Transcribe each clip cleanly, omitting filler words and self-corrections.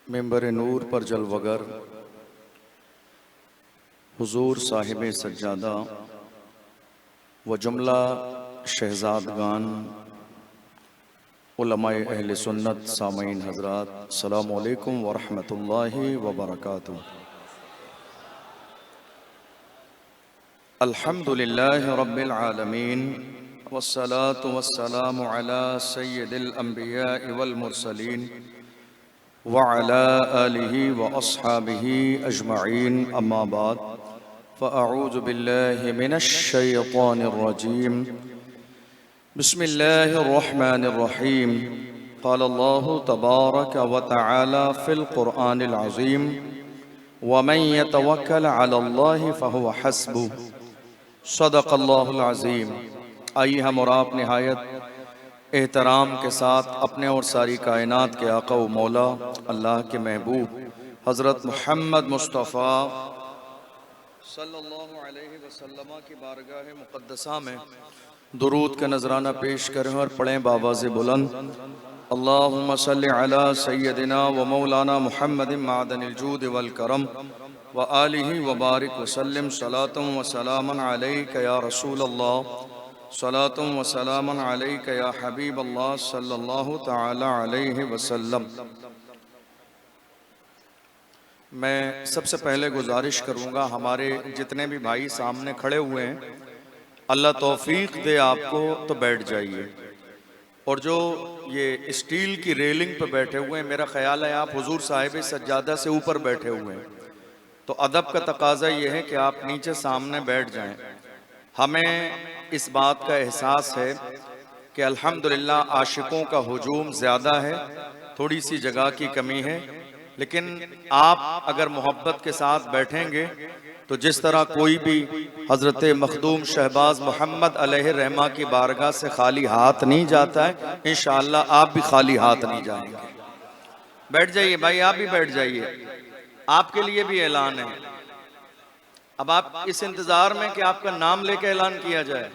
Member नूर पर जलवगर हुजूर साहिब सज्जादा व जुमला शहजादगान उलमाए अहले सुन्नत सामीन हजरात, अस्सलामु अलैकुम व रहमतुल्लाहि व बरकातुहू। अल्हम्दुलिल्लाहि रब्बिल आलमीन वस्सलातु वस्सलामु अला सय्यिदिल अंबियाइ वल मुरसलीन व अला आलिहि व अस्हाबिहि अजमईन, अम्मा बाद फ़अऊज़ु बिल्लाहि मिनश शैतानिर रजीम। बिस्मिल्लाहिर रहमानिर रहीम। क़ाल अल्लाहु तबारक व तआला फ़िल क़ुरआनिल अज़ीम व मन यतवक्कल अलल्लाहि फ़हुव हस्बुह। सदक़ल्लाहुल अज़ीम। आइए हम और आप निहायत एहतराम के साथ अपने और सारी कायनात के आका व मौला अल्लाह के महबूब हज़रत मुहम्मद मुस्तफ़ा सल्लल्लाहु अलैहि वसल्लम की बारगाह मुक़द्दसा में दुरूद का नजराना पेश करें और पढ़ें बावाज़े बुलंद, अल्लाहुम्मा सल्लि अला सय्यदिना व मौलाना मुहम्मदिन मादनिल जूद वल करम व आलिहि व बारिक वसल्लम सलातुम व सलामन अलैका या रसूल अल्लाह, सलातुम व सलामन अलैका या हबीब अल्लाह सल्लल्लाहु तआला अलैहि वसल्लम। मैं सबसे पहले गुजारिश करूँगा, हमारे जितने भी भाई सामने खड़े हुए हैं, अल्लाह तौफीक दे आपको तो बैठ जाइए। और जो ये स्टील की रेलिंग पे बैठे हुए हैं, मेरा ख्याल है आप हुजूर साहिब सज्जादा से ऊपर बैठे हुए हैं, तो अदब का तकाजा ये है कि आप नीचे सामने बैठ जाएं। हमें इस बात का एहसास है कि अल्हम्दुलिल्लाह आशिकों का हुजूम ज़्यादा है, थोड़ी सी जगह की कमी है, लेकिन आप अगर मोहब्बत के साथ बैठेंगे तो जिस तरह कोई भी हज़रत मखदूम शहबाज मोहम्मद अलैहि रहमा की बारगाह से खाली हाथ नहीं जाता है, इंशाअल्लाह आप भी खाली हाथ नहीं जाएंगे। बैठ जाइए भाई, आप भी बैठ जाइए, आपके लिए भी ऐलान है। अब आप इस इंतजार में कि आपका नाम लेके ऐलान किया जाए,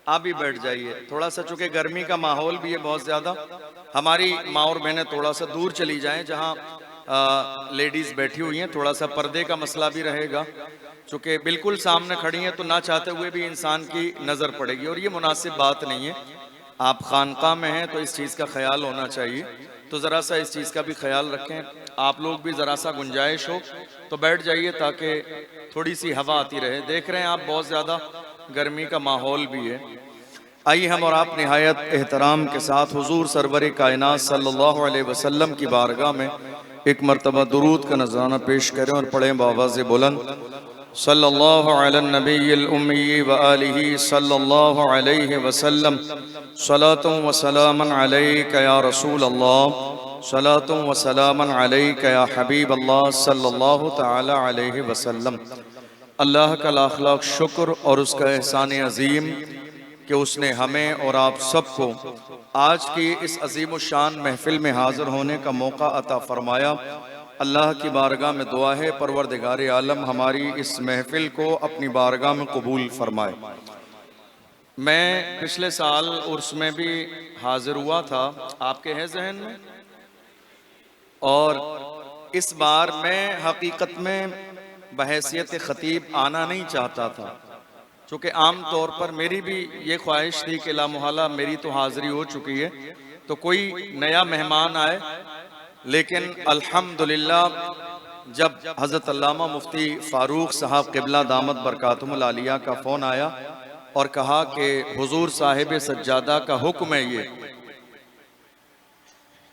आप भी बैठ जाइए। थोड़ा सा चूंकि गर्मी का माहौल भी है बहुत ज्यादा, हमारी माँ और बहनें थोड़ा सा दूर चली जाएं जहां लेडीज बैठी हुई हैं, थोड़ा सा पर्दे का मसला भी रहेगा। चूंकि बिल्कुल सामने खड़ी हैं तो ना चाहते हुए भी इंसान की नजर पड़ेगी और ये मुनासिब बात नहीं है। आप खानका में हैं तो इस चीज का ख्याल होना चाहिए, तो जरा सा इस चीज का भी ख्याल रखें। आप लोग भी जरा सा गुंजाइश हो तो बैठ जाइए ताकि थोड़ी सी हवा आती रहे। देख रहे हैं आप बहुत ज्यादा गर्मी का माहौल भी है। आइए हम और आप निहायत एहतराम के साथ हुजूर सरवर कायनात सल्लल्लाहु अलैहि वसल्लम की बारगाह में एक मरतबा दुरूद का नजराना पेश करें और पढ़ें बावाज़े बुलंद, सल्लल्लाहु अला नबिय्यिल उम्मी व आलिहि सल्लल्लाहु अलैहि वसल्लम, सलातुम व सलामन अलैका या रसूल अल्लाह, सलातुम व सलामन अलैका या हबीब अल्लाह सल्लल्लाहु तआला अलैहि वसल्लम। अल्लाह का लाख लाख शुक्र और उसका एहसान अजीम कि उसने हमें और आप सबको आज की इस अजीम शान महफिल में हाजिर होने का मौका अता फरमाया। अल्लाह की बारगाह में दुआ है परवरदिगार आलम हमारी इस महफिल को अपनी बारगाह में कबूल फरमाए। मैं पिछले साल उर्स में भी हाजिर हुआ था, आपके हैं जहन में, और इस बार मैं हकीकत में बहैसियत खतीब आना नहीं चाहता था, चूँकि आम तौर पर मेरी भी ये ख्वाहिश थी कि लामुहल्ला मेरी तो हाज़िरी हो चुकी है तो कोई नया मेहमान आए। लेकिन अल्हम्दुलिल्लाह जब हज़रत अल्लामा मुफ्ती फ़ारूक साहब क़िबला दामत बरकातुहुल आलिया का फ़ोन आया और कहा कि हुजूर साहिब सज्जादा का हुक्म है ये,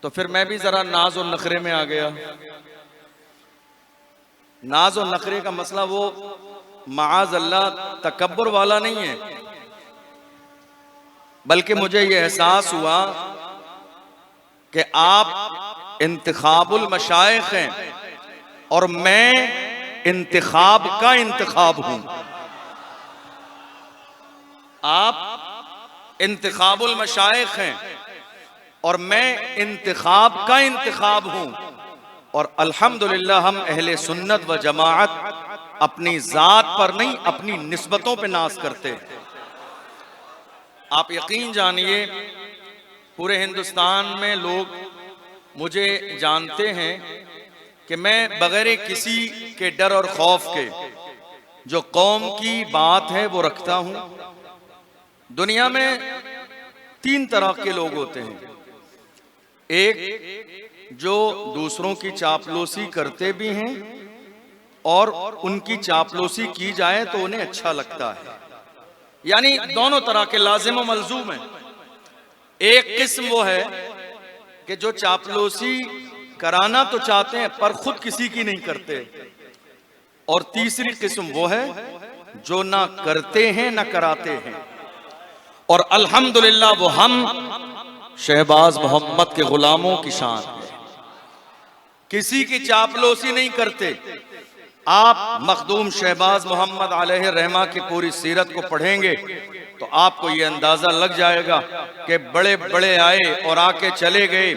तो फिर मैं भी ज़रा नाज और नखरे में आ गया। नाज और नखरे का मसला वो माज़ अल्लाह तकब्बुर वाला नहीं है, बल्कि मुझे ये एहसास हुआ कि आप इंतखाबुल मशाइख हैं और मैं इंतखाब का इंतखाब हूं। आप इंतखाबुल मशाइख हैं और मैं इंतखाब का इंतखाब हूं। और अल्हम्दुलिल्लाह हम अहले सुन्नत व जमाअत अपनी जात पर नहीं, अपनी निस्बतों पे नाज करते हैं। आप यकीन जानिए पूरे हिंदुस्तान में लोग मुझे जानते हैं कि मैं बगैर किसी के डर और खौफ के जो कौम की बात है वो रखता हूं। दुनिया में 3 तरह के लोग होते हैं। एक जो दूसरों की चापलूसी करते भी हैं और उनकी चापलूसी की जाए तो उन्हें अच्छा लगता है, यानी दोनों तरह के लाजिम व मलजूम है। एक किस्म वो है कि जो चापलूसी कराना तो चाहते हैं पर खुद किसी की नहीं करते, और तीसरी किस्म वो है जो ना करते हैं ना कराते हैं। और अल्हम्दुलिल्लाह वो हम शहबाज मोहम्मद के गुलामों की शान है, किसी की चापलूसी नहीं करते। आप मखदूम शहबाज मोहम्मद अलैहि रहमा की पूरी सीरत को पढ़ेंगे तो आपको ये अंदाजा लग जाएगा कि बड़े बड़े आए और आके चले गए,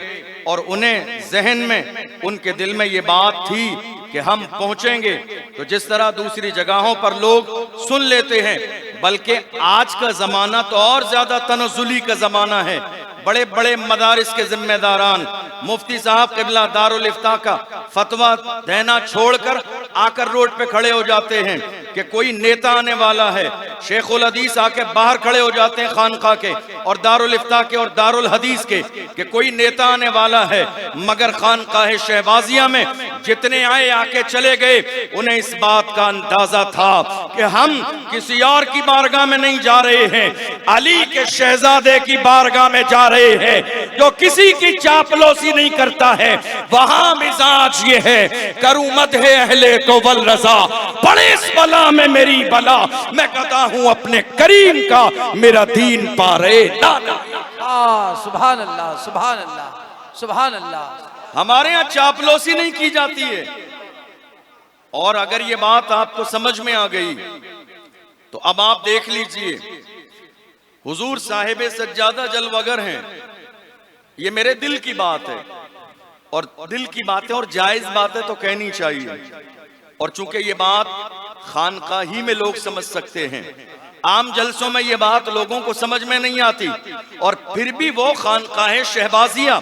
और उन्हें जहन में उनके दिल में ये बात थी कि हम पहुंचेंगे। तो जिस तरह दूसरी जगहों पर लोग सुन लेते हैं, बल्कि आज का जमाना तो और ज्यादा तनज़ुली का जमाना है। बड़े बड़े मदारिस के जिम्मेदारान मुफ्ती साहब क़िबला दारुल इफ्ता का फतवा देना छोड़कर आकर रोड पे खड़े हो जाते हैं कि कोई नेता आने वाला है। शेखुल हदीस आके बाहर खड़े हो जाते हैं खानका के और दारुल इफ्ता के और दारुल हदीस के कि कोई नेता आने वाला है। मगर खानकाह शहबाजिया में जितने आए आके चले गए, उन्हें इस बात का अंदाजा था कि हम किसी और की बारगाह में नहीं जा रहे हैं, अली के शहजादे की बारगाह में जा रहे हैं जो किसी की चापलूसी नहीं करता है। वहां मिजाज ये है, करूं मत है अहले तो वल रजा, पड़े इस बला में मेरी बला, मैं कहता हूं अपने करीम का मेरा दीन पारे दादा। सुभान अल्लाह, सुभान अल्लाह, सुभान अल्लाह। हमारे यहाँ चापलूसी नहीं की जाती है। और अगर ये बात आपको समझ में आ गई तो अब आप देख लीजिए, हुजूर साहिब सज्जादा जलवगर हैं। ये मेरे दिल की बात है, और दिल की बात है और जायज बात है तो कहनी चाहिए। और चूंकि ये बात खानकाही में लोग समझ सकते हैं, आम जलसों में ये बात लोगों को समझ में नहीं आती, और फिर भी वो खानकाह शहबाजिया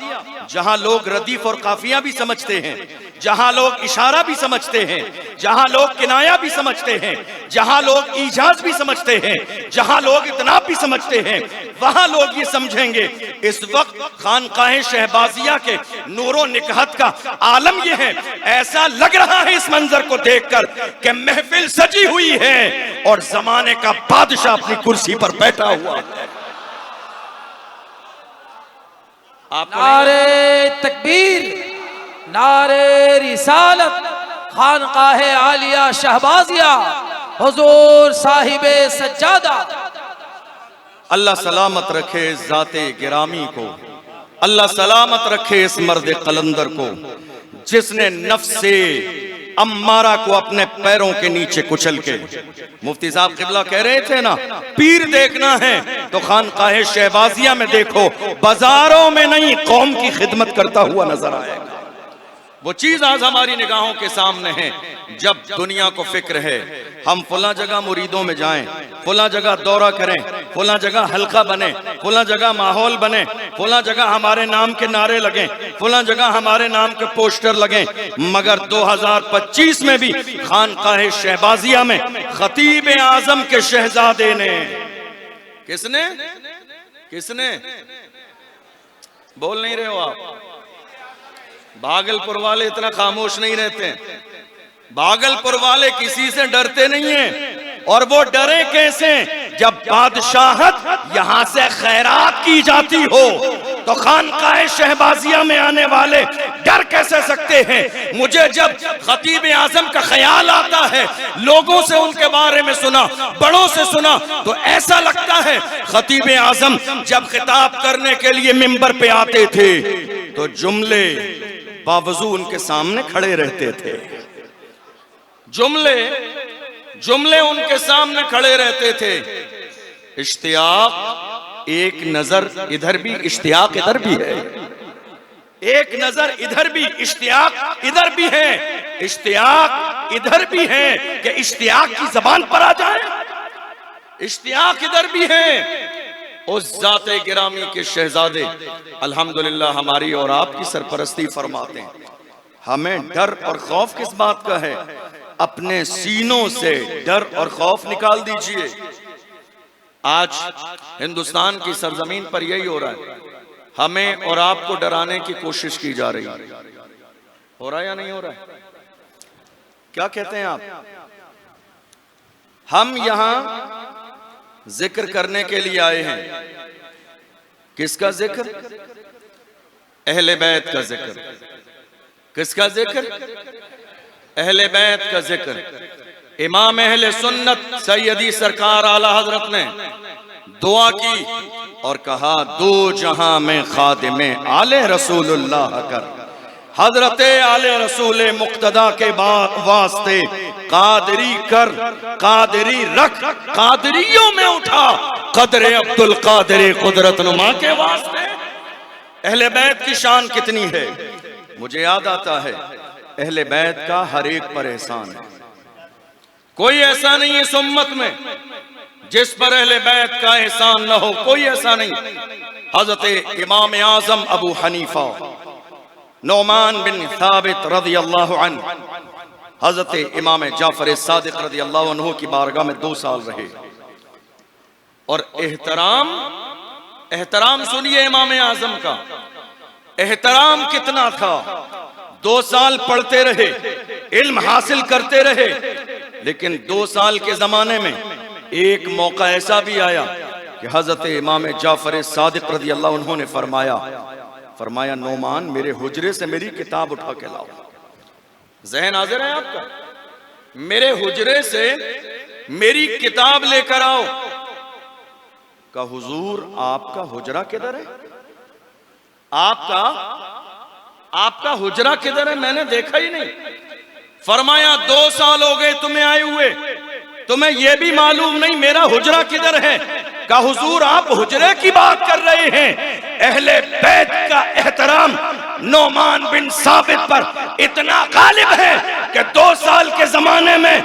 जहां लोग रदीफ और काफिया भी समझते हैं, जहां लोग इशारा भी समझते हैं, जहां लोग किनाया भी समझते हैं, जहां लोग ईजाज भी समझते हैं, जहां लोग इतनाब भी समझते हैं, वहां लोग ये समझेंगे इस वक्त खानकाह शहबाजिया के नूरो निकहत का आलम ये है। ऐसा लग रहा है इस मंजर को देखकर कि महफिल सजी हुई है और जमाने का बादशाह अपनी कुर्सी पर बैठा हुआ है। नारे तकबीर, नारे रिसालत, खानकाह आलिया शहबाजिया, हुजूर साहिबे सज्जादा। अल्लाह सलामत रखे जाते गिरामी को, अल्लाह सलामत रखे इस मर्द कलंदर को जिसने नफ्स से अम्मारा को अपने पैरों के नीचे कुचल के, मुफ्ती साहब क़िबला कह रहे थे ना, पीर देखना है तो खानकाह शहबाजिया में देखो, बाजारों में नहीं कौम की खिदमत करता हुआ नजर आएगा। वो चीज आज हमारी निगाहों के सामने है। जब दुनिया को फिक्र है हम फला जगह मुरीदों में जाएं, फला जगह दौरा करें, फला जगह हल्का बने, फला जगह माहौल बने, फला जगह हमारे नाम के नारे लगें, फला जगह हमारे नाम के पोस्टर लगें, मगर 2025 में भी खानकाह शहबाजिया में खतीब आजम के शहजादे ने, किसने किसने बोल नहीं रहे हो आप? भागलपुर वाले इतना खामोश नहीं रहते। भागलपुर वाले किसी से डरते नहीं हैं, और वो डरे कैसे? जब बादशाहत यहां से खैरात की जाती हो तो खानकाह शहबाजिया में आने वाले डर कैसे सकते हैं? मुझे जब खतीब आजम का ख्याल आता है, लोगों से उनके बारे में सुना, बड़ों से सुना, तो ऐसा लगता है खतीब आजम जब खिताब करने के लिए मिंबर पे आते थे तो जुमले बावजू उनके सामने खड़े रहते थे, जुमले उनके सामने खड़े रहते थे। इश्तियाक एक नजर इधर भी, इश्तियाक इधर भी है, एक नजर इधर भी, इश्तियाक इधर भी है, इश्तियाक इधर भी है कि इश्तियाक की जबान पर आ जाए, इश्तियाक इधर भी है। उस जाते गिरामी के शहजादे अल्हम्दुलिल्लाह हमारी और आपकी सरपरस्ती फरमाते हैं। हमें डर और खौफ किस बात का है? अपने सीनों से डर और खौफ निकाल दीजिए। आज हिंदुस्तान की सरजमीन पर यही हो रहा है, हमें और आपको डराने की कोशिश की जा रही है। हो रहा है या नहीं हो रहा है? क्या कहते हैं आप? हम यहां जिक्र करने के लिए आए हैं। किसका जिक्र? अहले बैत का जिक्र। किसका जिक्र? अहले बैत का जिक्र। इमाम अहले सुन्नत सैयदी सरकार आला हजरत ने दुआ की और कहा, दो जहां में खादिमे आले रसूलुल्लाह कर। हजरत आले रसूल मुक्तदा के वास्ते कादरी कर, कादरी रख, कादरियों में उठा, कदरे अब्दुल कादर कुदरत नुमा के वास्ते। अहले बैत की शान कितनी है। मुझे याद आता है, अहले बैत का हर एक पर एहसान है। कोई ऐसा नहीं है इस उम्मत में जिस पर अहले बैत का एहसान न हो, कोई ऐसा नहीं। हजरत इमाम आजम अबू हनीफा नौमान बिन साबित रज़ी अल्लाह अन्हु, हजरत इमाम जाफर सादिक रज़ी अल्लाह अन्हु की बारगाह में 2 साल रहे। और एहतराम सुनिए इमाम आजम का, एहतराम कितना था। 2 साल पढ़ते रहे, इल्म हासिल करते रहे, लेकिन 2 साल के जमाने में एक मौका ऐसा भी आया कि हजरत इमाम जाफर सादिक रज़ी अल्लाह अन्हु ने फरमाया नौमान मेरे हुजरे से मेरी किताब उठा के लाओ। ज़हन हाजिर है आपका? मेरे हुजरे से मेरी किताब लेकर आओ। का हुजूर आपका हुजरा किधर है? आपका हुजरा किधर है? मैंने देखा ही नहीं। फरमाया 2 साल हो गए तुम्हें आए हुए, तुम्हें यह भी मालूम नहीं मेरा हुजरा किधर है? का हुजूर आप हुजरे की बात कर रहे हैं। अहले बैत का एहतराम नौमान बिन साबित पर इतना गालिब है कि 2 साल के जमाने में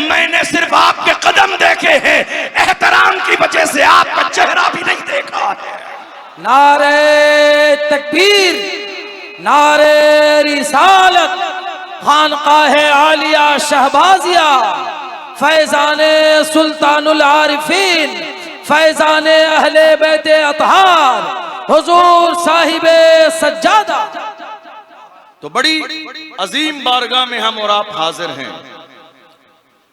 मैंने सिर्फ आपके कदम देखे हैं, एहतराम की वजह से आपका चेहरा भी नहीं देखा है। नारे तकबीर, नारे रिसालत, खानकाहे आलिया शहबाजिया, फैजाने सुल्तानुल आरिफीन, फैजाने अहले बैते अतहार, हुजूर साहिबे सज्जादा। तो बड़ी अजीम बारगाह में हम और आप हाजिर हैं।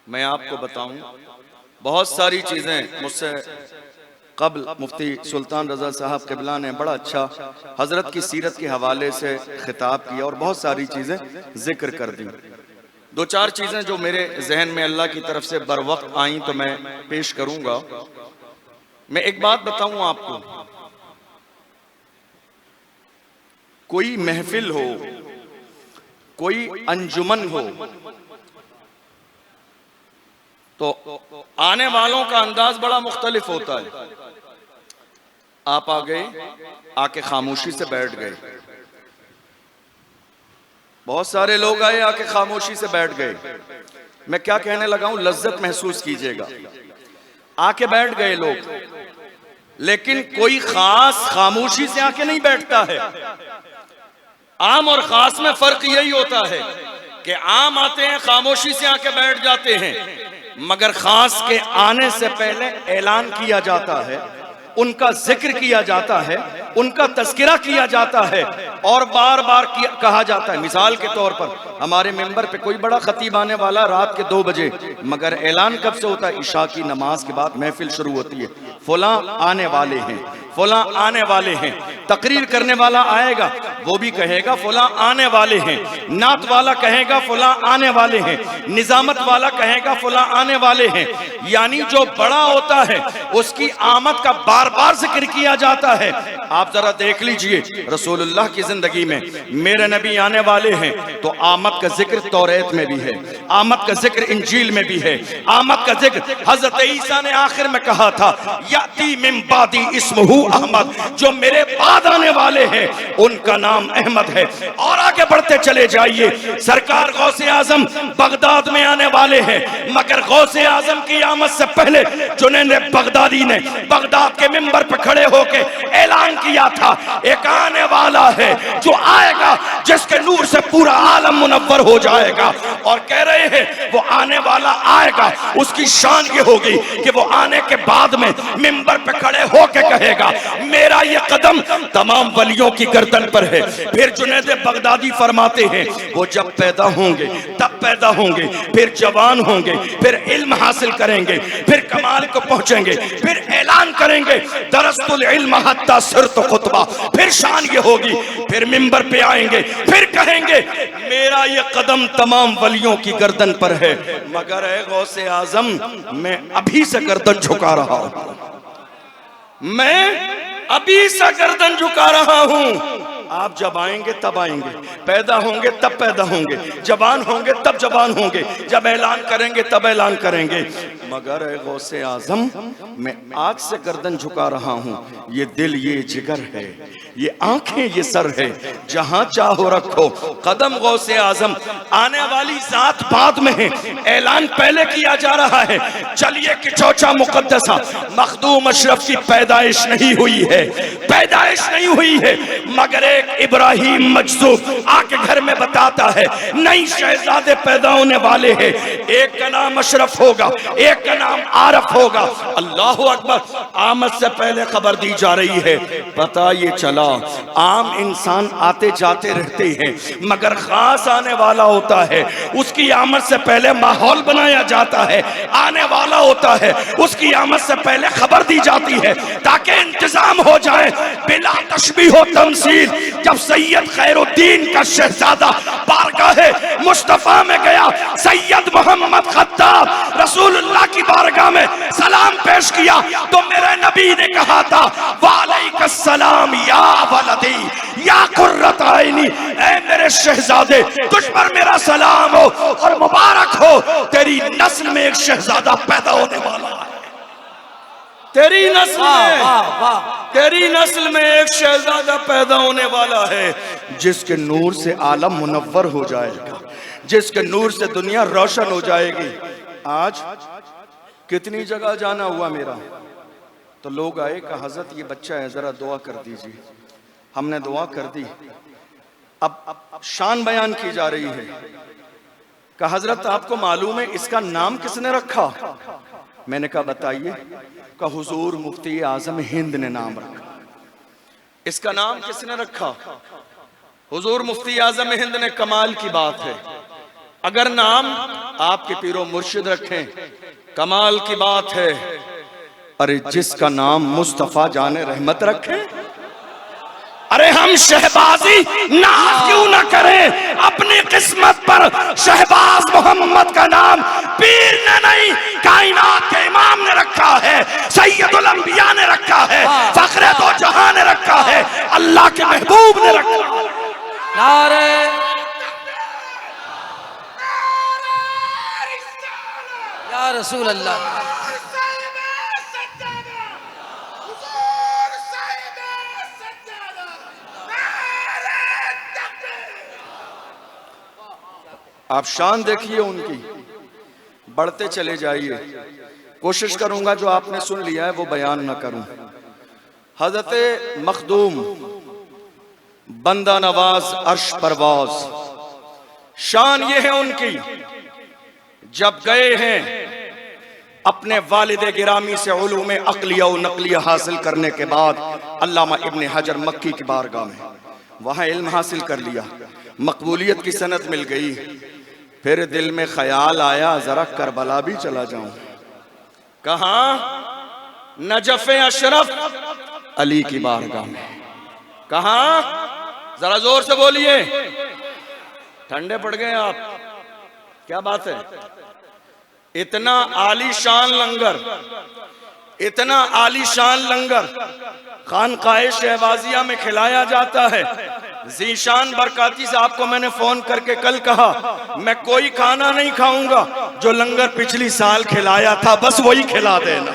मैं आपको बताऊं, बहुत सारी चीजें मुझसे कबल मुफ्ती सुल्तान रजा साहब क़िबला ने बड़ा अच्छा हजरत की सीरत के हवाले से खिताब किया और बहुत सारी चीजें जिक्र कर दी। 2-4 चीजें जो मेरे जहन में अल्लाह की तरफ से बर वक्त आई तो मैं पेश करूंगा। मैं एक बात बताऊं आपको, कोई महफिल हो, कोई अंजुमन हो, तो आने वालों का अंदाज बड़ा मुख्तलिफ होता है। आप आ गए, आके खामोशी से बैठ गए। बहुत सारे लोग आए, आके खामोशी से बैठ गए। मैं क्या कहने लगा हूं, लज्जत महसूस कीजिएगा। आके बैठ गए लोग, लेकिन कोई खास खामोशी से आके नहीं बैठता है। आम और खास में फर्क यही होता है कि आम आते हैं, खामोशी से आके बैठ जाते हैं, मगर खास के आने से पहले ऐलान किया जाता है, उनका जिक्र किया जाता है, उनका तज़किरा किया जाता है और बार बार कहा जाता है। मिसाल के तौर पर हमारे मेंबर पे कोई बड़ा खतीब आने वाला रात के 2 बजे, मगर ऐलान कब से होता है? इशा की नमाज के बाद महफिल शुरू होती है, फुला आने वाले हैं, फुला आने वाले हैं। तकरीर करने वाला आएगा, वो भी कहेगा फुला आने वाले हैं। नात वाला कहेगा फुला आने वाले हैं। निजामत वाला कहेगा फुला आने वाले हैं। यानी जो बड़ा होता है उसकी आमद का बार बार जिक्र किया जाता है, आप जरा देख लीजिए रसूलुल्लाह की जिंदगी में मेरे नबी आने वाले हैं तो आमद का जिक्र तौरेत में भी है, आमद का जिक्र इंजील में भी है, आमद का जिक्र हजरत ईसा ने आखिर में कहा था याती मिन बादी इस्मुहु अहमद, जो मेरे बाद आने वाले हैं उनका नाम अहमद है। और आगे बढ़ते चले जाइए, सरकार गौसे आजम बगदाद में आने वाले हैं, मगर गौसे आजम की आमद से पहले जुनैद बगदादी ने बगदाद के मिंबर पर खड़े होकर ऐलान किया था एक आने वाला है जो आएगा जिसके नूर से पूरा आलम मुनव्वर हो जाएगा। और कह रहे हैं वो आने वाला आएगा, उसकी शान ये होगी कि वो आने के बाद में मिंबर पे खड़े होकर कहेगा मेरा ये कदम तमाम वलियों की गर्दन पर है। फिर जुनैद बगदादी फरमाते हैं वो जब पैदा होंगे तब पैदा होंगे, फिर जवान होंगे, फिर इल्म हासिल करेंगे, फिर कमाल को पहुंचेंगे, फिर ऐलान करेंगे दरस्तुल इल्म हत्ता सिरत खुतबा, फिर शान ये होगी, फिर मिंबर पे आएंगे, फिर कहेंगे मेरा ये कदम तमाम वलियों की गर्दन पर है। मगर ऐ गौसे आजम मैं अभी से गर्दन झुका रहा हूं, मैं अभी से गर्दन झुका रहा हूं। आप जब आएंगे तब आएंगे, पैदा होंगे तब पैदा होंगे, जवान होंगे तब जवान होंगे, जब ऐलान करेंगे तब ऐलान करेंगे। मगर ऐ गौसे आजम मैं आज से गर्दन झुका रहा हूं, ये दिल ये जिगर है, ये आंखें ये सर है, जहां चाहो रखो कदम गौसे आजम। आने वाली जात बाद में है, ऐलान पहले किया जा रहा है। चलिए कि चौचा मुकद्दसा मखदूम अशरफ की पैदाइश नहीं हुई है, पैदाइश नहीं हुई है, मगर एक इब्राहिम मजसूब आके घर में बताता है नई शहजादे पैदा होने वाले हैं, एक का नाम अशरफ होगा, एक का नाम आरफ होगा। अल्लाह अकबर। आमद से पहले खबर दी जा रही है। पता ये चला आम इंसान आते जाते रहते हैं, मगर खास आने वाला होता है, उसकी आमद से पहले माहौल बनाया जाता है, आने वाला होता है, उसकी आमद से पहले खबर दी जाती है ताकि इंतजाम हो जाए बिला तशबीह व तमसील। जब सैयद खैरुद्दीन का शहजादा बारगाहे मुस्तफा में गया, सैयद मोहम्मद खत्ताब रसूलुल्लाह की बारगाह में सलाम पेश किया तो मेरे नबी ने कहा था वालेकुमुस्सलाम या वलदी या कुर्रत आइनी, ऐ मेरे शहजादे तुझ पर मेरा सलाम हो और मुबारक हो, तेरी नस्ल में एक शहजादा पैदा होने वाला है, तेरी नस्ल में, तेरी नस्ल में एक शहजादा पैदा होने वाला है जिसके नूर से आलम मुनव्वर हो जाएगा, जिसके नूर से दुनिया रोशन हो जाएगी। आज कितनी जगह जाना हुआ मेरा, तो लोग आए कहा हजरत ये बच्चा है जरा दुआ कर दीजिए, हमने दुआ कर दी। अब शान बयान की जा रही है। कहा हजरत आपको मालूम है इसका नाम किसने रखा? मैंने कहा बताइए। का हुजूर मुफ्ती आजम हिंद ने नाम रखा। इसका नाम किसने रखा? हुजूर मुफ्ती आजम हिंद ने। कमाल की बात है, अगर नाम आपके पीरो मुर्शिद रखें कमाल की बात है। अरे जिसका नाम मुस्तफा जाने रहमत रखे, अरे हम शहबाजी ना क्यों ना करें अपनी किस्मत पर। शहबाज मोहम्मद का नाम पीर ने नहीं कायनात के इमाम ने रखा है, सैयदुल अंबिया ने रखा है, फखरे दो जहां ने रखा है, अल्लाह के महबूब ने रखा है। नारे या रसूल अल्लाह। आप शान देखिए उनकी, बढ़ते चले जाइए। कोशिश करूंगा जो आपने सुन लिया है वो बयान ना करूं। हजरत मखदूम बंदा नवाज अर्श परवाज, शान ये है उनकी, जब गए हैं अपने वालिद गिरामी से उलूम अक़लिया व नक़लिया हासिल करने के बाद अल्लामा इब्न हजर मक्की की बारगाह में वहां इल्म हासिल कर लिया, मकबूलियत की सनद मिल गई। फिर दिल में ख्याल आया जरा करबला भी चला जाऊं। कहा? नजफ़ अशरफ अली की बारगाह में। कहा? जरा जोर से बोलिए, ठंडे पड़ गए आप, क्या बात है? इतना आलीशान लंगर, इतना आलीशान लंगर खानकाए शहबाजिया में खिलाया जाता है। जीशान बरकाती से आपको मैंने फोन करके कल कहा, मैं कोई खाना नहीं खाऊंगा, जो लंगर पिछली साल खिलाया था बस वही खिला देना।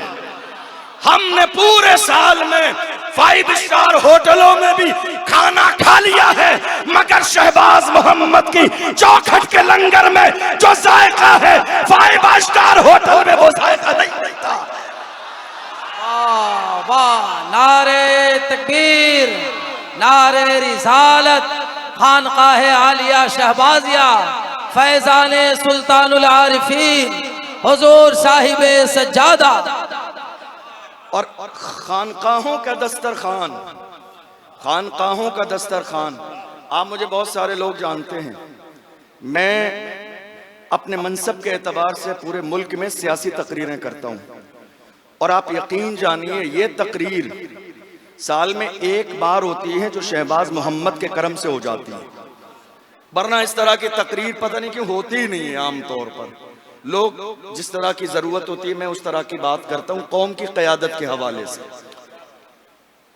हमने पूरे साल में 5 स्टार होटलों में भी खाना खा लिया है, मगर शहबाज मोहम्मद की चौखट के लंगर में जो जायका है 5 स्टार होटल में वो जायका नहीं मिलता। वाह वाह, नारे तकबीर, नारे रिसालत, खानकाहे आलिया शहबाजिया, फैजाने सुल्तानुल आरिफीन, हुजूर साहिबे सज्जादा। और खानकाहों का दस्तरखान, खानकाहों का दस्तरखान, आप मुझे बहुत सारे लोग जानते हैं, मैं अपने मनसब के एतबार से पूरे मुल्क में सियासी तकरीरें करता हूँ, और आप यकीन जानिए ये तकरीर साल में एक बार होती है जो शहबाज मोहम्मद के करम से हो जाती है, वरना इस तरह की तकरीर पता नहीं क्यों होती ही नहीं है। आमतौर पर लोग जिस तरह की जरूरत होती है मैं उस तरह की बात करता हूं कौम की क़यादत के हवाले से।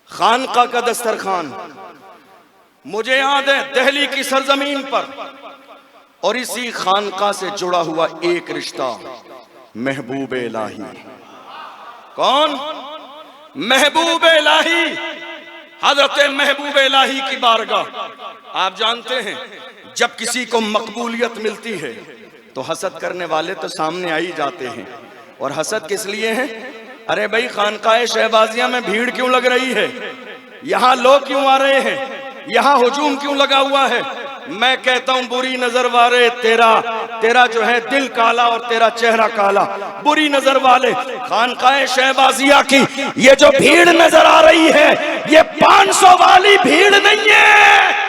खानका का दस्तरखान, मुझे याद है दिल्ली की सरजमीन पर, और इसी खानका से जुड़ा हुआ एक रिश्ता महबूब इलाही। कौन? महबूब इलाही, हजरत महबूब इलाही की बारगाह। आप जानते हैं जब किसी को मकबूलियत मिलती है तो हसद करने वाले तो सामने आ ही जाते हैं। और हसद किस लिए है? अरे भाई खानकाए शहबाजिया में भीड़ क्यों लग रही है, यहाँ लोग क्यों आ रहे हैं, यहाँ हुजूम क्यों लगा हुआ है। मैं कहता हूं बुरी नजर वाले, तेरा जो है दिल काला और तेरा चेहरा काला। बुरी नजर वाले, खानकाए शहबाजिया की ये जो भीड़ नजर आ रही है ये 500 वाली भीड़ नहीं है,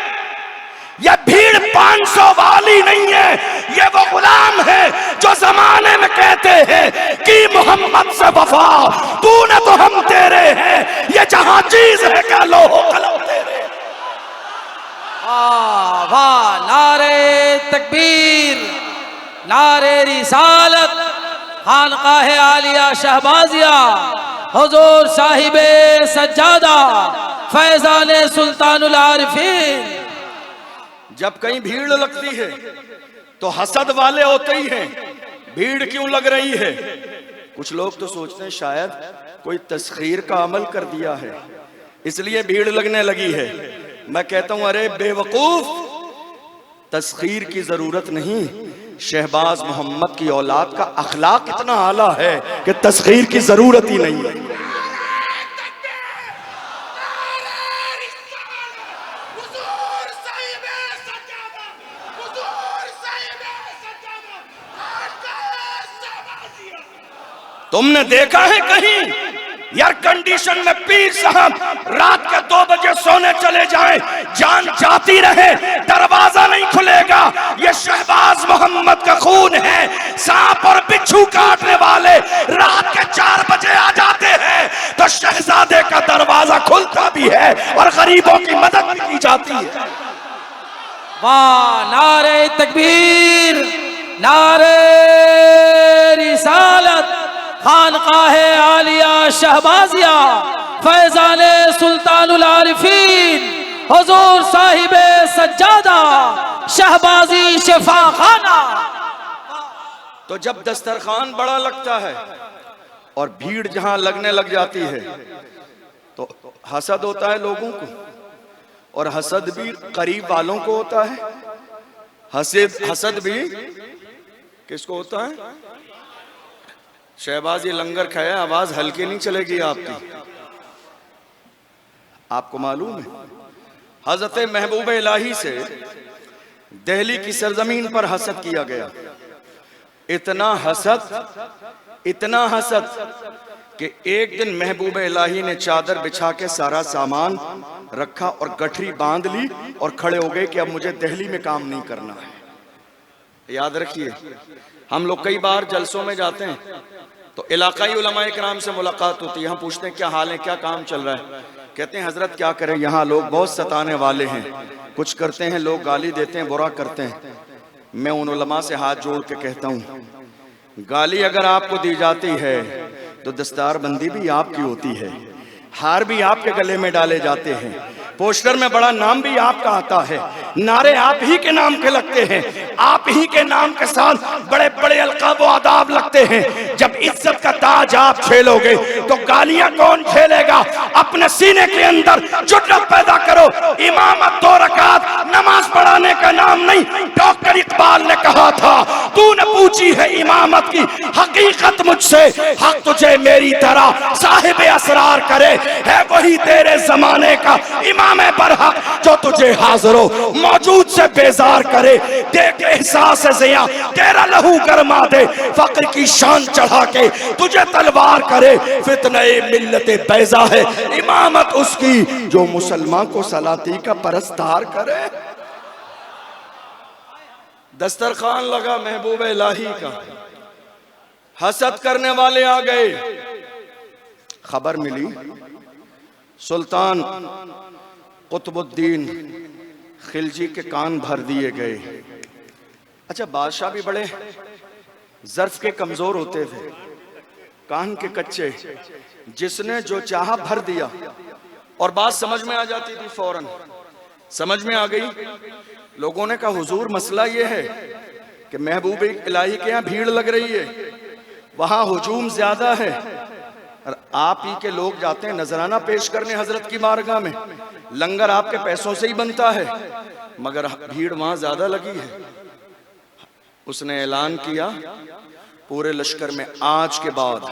ये भीड़ 500 वाली नहीं है, ये वो गुलाम है जो जमाने में कहते हैं कि मोहम्मद से वफा तूने तो हम तेरे हैं, ये जहां चीज है क्या लो कलो तेरे। वाह वाह, नारे तकबीर, नारे रिसालत, खानकाहे आलिया शहबाजिया, हुजूर साहिबे सज्जादा, फैजाने सुल्तानुल आरिफीन। जब कहीं भीड़ लगती है तो हसद वाले होते ही हैं, भीड़ क्यों लग रही है। कुछ लोग तो सोचते हैं शायद कोई तस्खीर का अमल कर दिया है इसलिए भीड़ लगने लगी है। मैं कहता हूं अरे बेवकूफ, तस्खीर की जरूरत नहीं, शहबाज मोहम्मद की औलाद का अखलाक इतना आला है कि तस्खीर की जरूरत ही नहीं है। तुमने देखा है कहीं एयर कंडीशन में पीर साहब रात के 2 बजे सोने चले जाएं, जान जाती रहे, दरवाजा नहीं खुलेगा। ये शहबाज मोहम्मद का खून है। सांप और बिच्छू काटने वाले रात के 4 बजे आ जाते हैं तो शहजादे का दरवाजा खुलता भी है और गरीबों की मदद भी की जाती है। वाह, नारे तकबीर, नारे रिसालत, खानकाहे आलिया शहबाजिया, फैजाने सुल्तानुल आरिफीन, हुजूर साहिबे सज्जादा, शहबाजी शिफा खाना। तो जब दस्तरखान बड़ा लगता है और भीड़ जहां लगने लग जाती है तो हसद होता है लोगों को, और हसद भी करीब वालों को होता है। हसद भी किसको होता है? शहबाज ये लंगर खाया, आवाज हल्की नहीं चलेगी आपकी। आपको मालूम है हजरत महबूब इलाही से दिल्ली की सरजमीन पर हसद किया गया। इतना हसद कि एक दिन महबूब इलाही ने चादर बिछा के सारा सामान रखा और गठरी बांध ली और खड़े हो गए कि अब मुझे दिल्ली में काम नहीं करना है। याद रखिए, हम लोग कई बार जलसों में जाते हैं तो इलाकाई उलमाए किराम से मुलाकात होती है, हम पूछते हैं क्या हाल है, क्या काम चल रहा है। कहते हैं हजरत क्या करें, यहाँ लोग बहुत सताने वाले हैं, कुछ करते हैं, लोग गाली देते हैं, बुरा करते हैं। मैं उन उलमा से हाथ जोड़ के कहता हूँ गाली अगर आपको दी जाती है तो दस्तारबंदी भी आपकी होती है, हार भी आपके गले में डाले जाते हैं, पोस्टर में बड़ा नाम भी आपका आता है, नारे आप ही के नाम के लगते हैं, आप ही के नाम के साथ बड़े बड़े अलकाब व आदाब लगते हैं। जब इज्जत का ताज आप झेलोगे तो गालियां कौन झेलेगा? अपने सीने के अंदर जुर्रत पैदा करो। इमामत 2 रकात नमाज पढ़ाने का नाम नहीं। डॉक्टर इकबाल ने कहा था, तूने पूछी है इमामत की हकीकत मुझसे, हक तुझे मेरी तरह साहिब असरार करे। है वही तेरे जमाने का इमाम बरहक जो तुझे हाजिरो मौजूद से बेजार करे। देख एहसास ज़िया तेरा लहू गरमा दे, फक्र की शान चढ़ा के तुझे तलवार करे। फितने मिल्लत बैजा है इमामत उसकी जो मुसलमान को सलाती का परस्तार करे। दस्तरखान लगा महबूब इलाही का, हसद करने वाले आ गए। खबर मिली सुल्तान कुतुबुद्दीन खिलजी के कान भर दिए गए। अच्छा, बादशाह भी बड़े ज़र्फ के कमजोर होते थे, कान के कच्चे, जिसने जो चाहा भर दिया और बात समझ में आ जाती थी, फौरन समझ में आ गई। लोगों ने कहा, हुजूर मसला ये है कि महबूब इलाही के यहाँ भीड़ लग रही है, वहां हुजूम ज्यादा है, और आप ही के लोग जाते हैं नजराना पेश करने हजरत की बारगाह में, लंगर आपके पैसों से ही बनता है, मगर भीड़ वहां ज्यादा लगी है। उसने ऐलान किया पूरे लश्कर में, आज के बाद,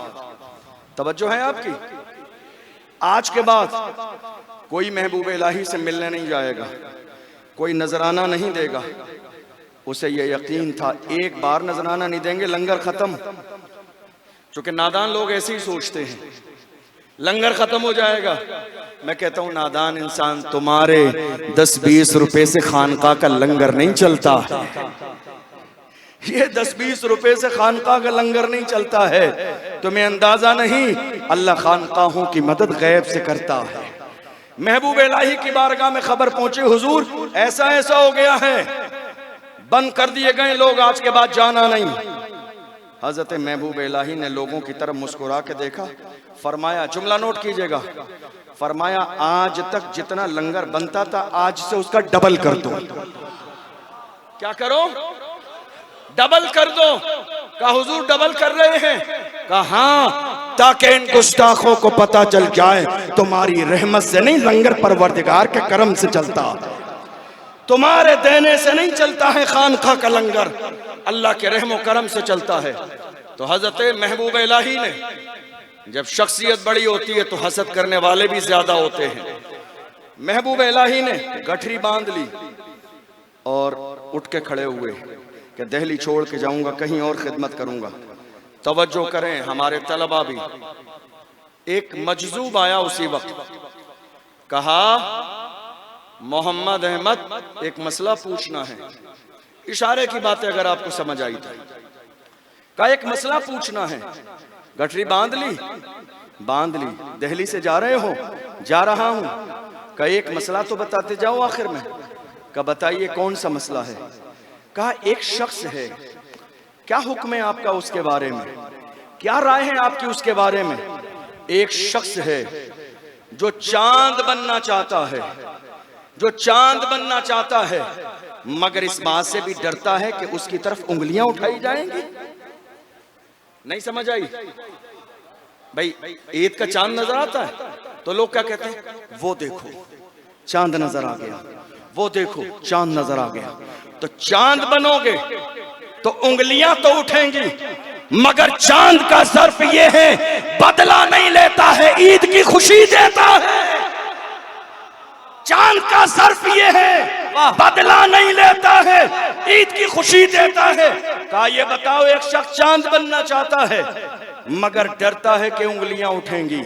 तवज्जो है आपकी, आज के बाद कोई महबूब इलाही से मिलने नहीं जाएगा, कोई नजराना नहीं देगा। उसे यह यकीन था एक बार नजराना नहीं देंगे लंगर खत्म, क्योंकि नादान लोग ऐसे ही सोचते हैं लंगर खत्म हो जाएगा। मैं कहता हूं नादान इंसान, तुम्हारे 10-20 रुपए से खानका का लंगर नहीं चलता, ये 10-20 रुपए से खानका का लंगर नहीं चलता है। तुम्हें अंदाजा नहीं, अल्लाह खानकाहों की मदद गैब से करता है। महबूब इलाही की बारगाह में खबर पहुंची, हुजूर ऐसा ऐसा हो गया है, बंद कर दिए गए लोग, आज के बाद जाना नहीं। हजरत महबूब इलाही ने लोगों की तरफ मुस्कुरा के देखा, फरमाया, जुमला नोट कीजिएगा, फरमाया आज तक जितना लंगर बनता था आज से उसका डबल कर दो। क्या करो? डबल कर दो। कहा हुजूर डबल कर रहे हैं? कहा हाँ, ताकि इन गुस्ताखों को पता चल जाए तुम्हारी रहमत से नहीं, लंगर परवरदिगार के करम से चलता, तुम्हारे देने से नहीं चलता है खानका का लंगर, अल्लाह के रहमो करम से चलता है। तो हजरत महबूब इलाही ने, जब शख्सियत बड़ी होती है तो हसद करने वाले भी ज्यादा होते हैं। महबूब इलाही ने गठरी बांध ली और उठ के खड़े हुए कि दिल्ली छोड़ के जाऊंगा, कहीं और खिदमत करूंगा। तवज्जो करें हमारे तलबा भी, एक मजजूब आया उसी वक्त, कहा मोहम्मद अहमद एक मसला पूछना है। इशारे की बातें अगर आपको समझ आई तो, कहा एक मसला पूछना है। गठरी बांध ली? बांध ली। दिल्ली से जा रहे हो? जा रहा हूं। कहा एक मसला तो बताते जाओ आखिर में। कहा बताइए कौन सा मसला है? कहा एक शख्स है, क्या हुक्म है आपका उसके बारे में, क्या राय है आपकी उसके बारे में? एक शख्स है जो चांद बनना चाहता है, जो चांद बनना चाहता है, मगर इस बात से भी डरता है कि उसकी तरफ उंगलियां उठाई जाएंगी। नहीं समझ आई? भाई ईद का चांद नजर आता है तो लोग क्या कहते हैं? वो देखो चांद नजर आ गया, वो देखो चांद नजर आ गया। तो चांद बनोगे तो उंगलियां तो उठेंगी, मगर चांद का ज़र्फ ये है, बदला नहीं लेता है, ईद की खुशी देता है। चांद का ज़र्फ ये है, बदला नहीं लेता है, ईद की खुशी देता है। कहा ये बताओ, एक शख्स चांद बनना चाहता है मगर डरता है कि उंगलियां उठेंगी।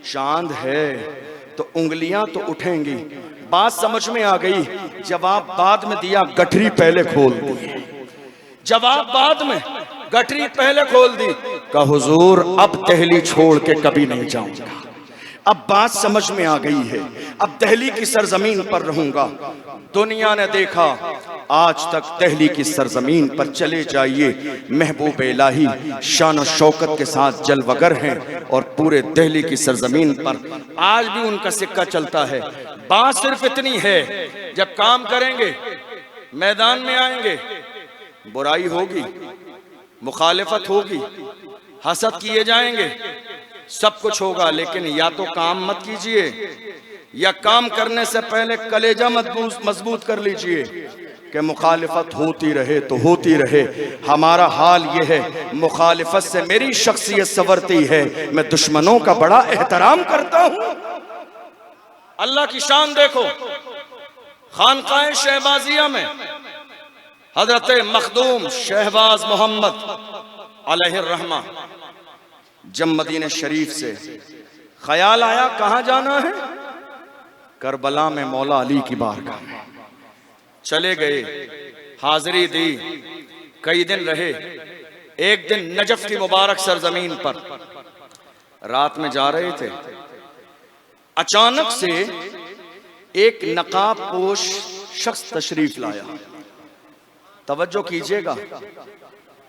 चांद है तो उंगलियां तो उठेंगी। बात समझ में आ गई? जवाब बाद में दिया, गठरी पहले खोल दी। जवाब बाद में, गठरी पहले खोल दी। कहा हुजूर अब दिल्ली छोड़ के कभी नहीं जाऊंगा, अब बात समझ में आ गई है, अब दिल्ली की सरजमीन पर रहूंगा। दुनिया ने देखा, आज तक दिल्ली की सरजमीन पर चले जाइए, महबूब इलाही शान और शौकत के साथ जलवगर हैं और पूरे दिल्ली की सरजमीन पर आज भी उनका सिक्का चलता है। बात सिर्फ इतनी है, जब काम करेंगे, मैदान में आएंगे, बुराई होगी, मुखालिफत होगी, हसद किए जाएंगे, सब कुछ होगा, लेकिन या तो काम मत कीजिए या काम करने से पहले कलेजा मजबूत कर लीजिए कि मुखालिफत होती रहे तो होती रहे। हमारा हाल ये है, मुखालिफत से मेरी शख्सियत संवरती है, मैं दुश्मनों का बड़ा एहतराम करता हूं। अल्लाह की शान देखो, खानकाह शहबाजिया में हजरत मखदूम शहबाज मोहम्मद अलैहिर्रहमा जब मदीने शरीफ से ख्याल आया कहां जाना है, करबला में मौला अली की बारगाह में चले गए, हाजिरी दी, कई दिन रहे। एक दिन नजफ की मुबारक सरजमीन पर रात में जा रहे थे, अचानक से एक नकाब पोश शख्स तशरीफ लाया। तवज्जो कीजिएगा,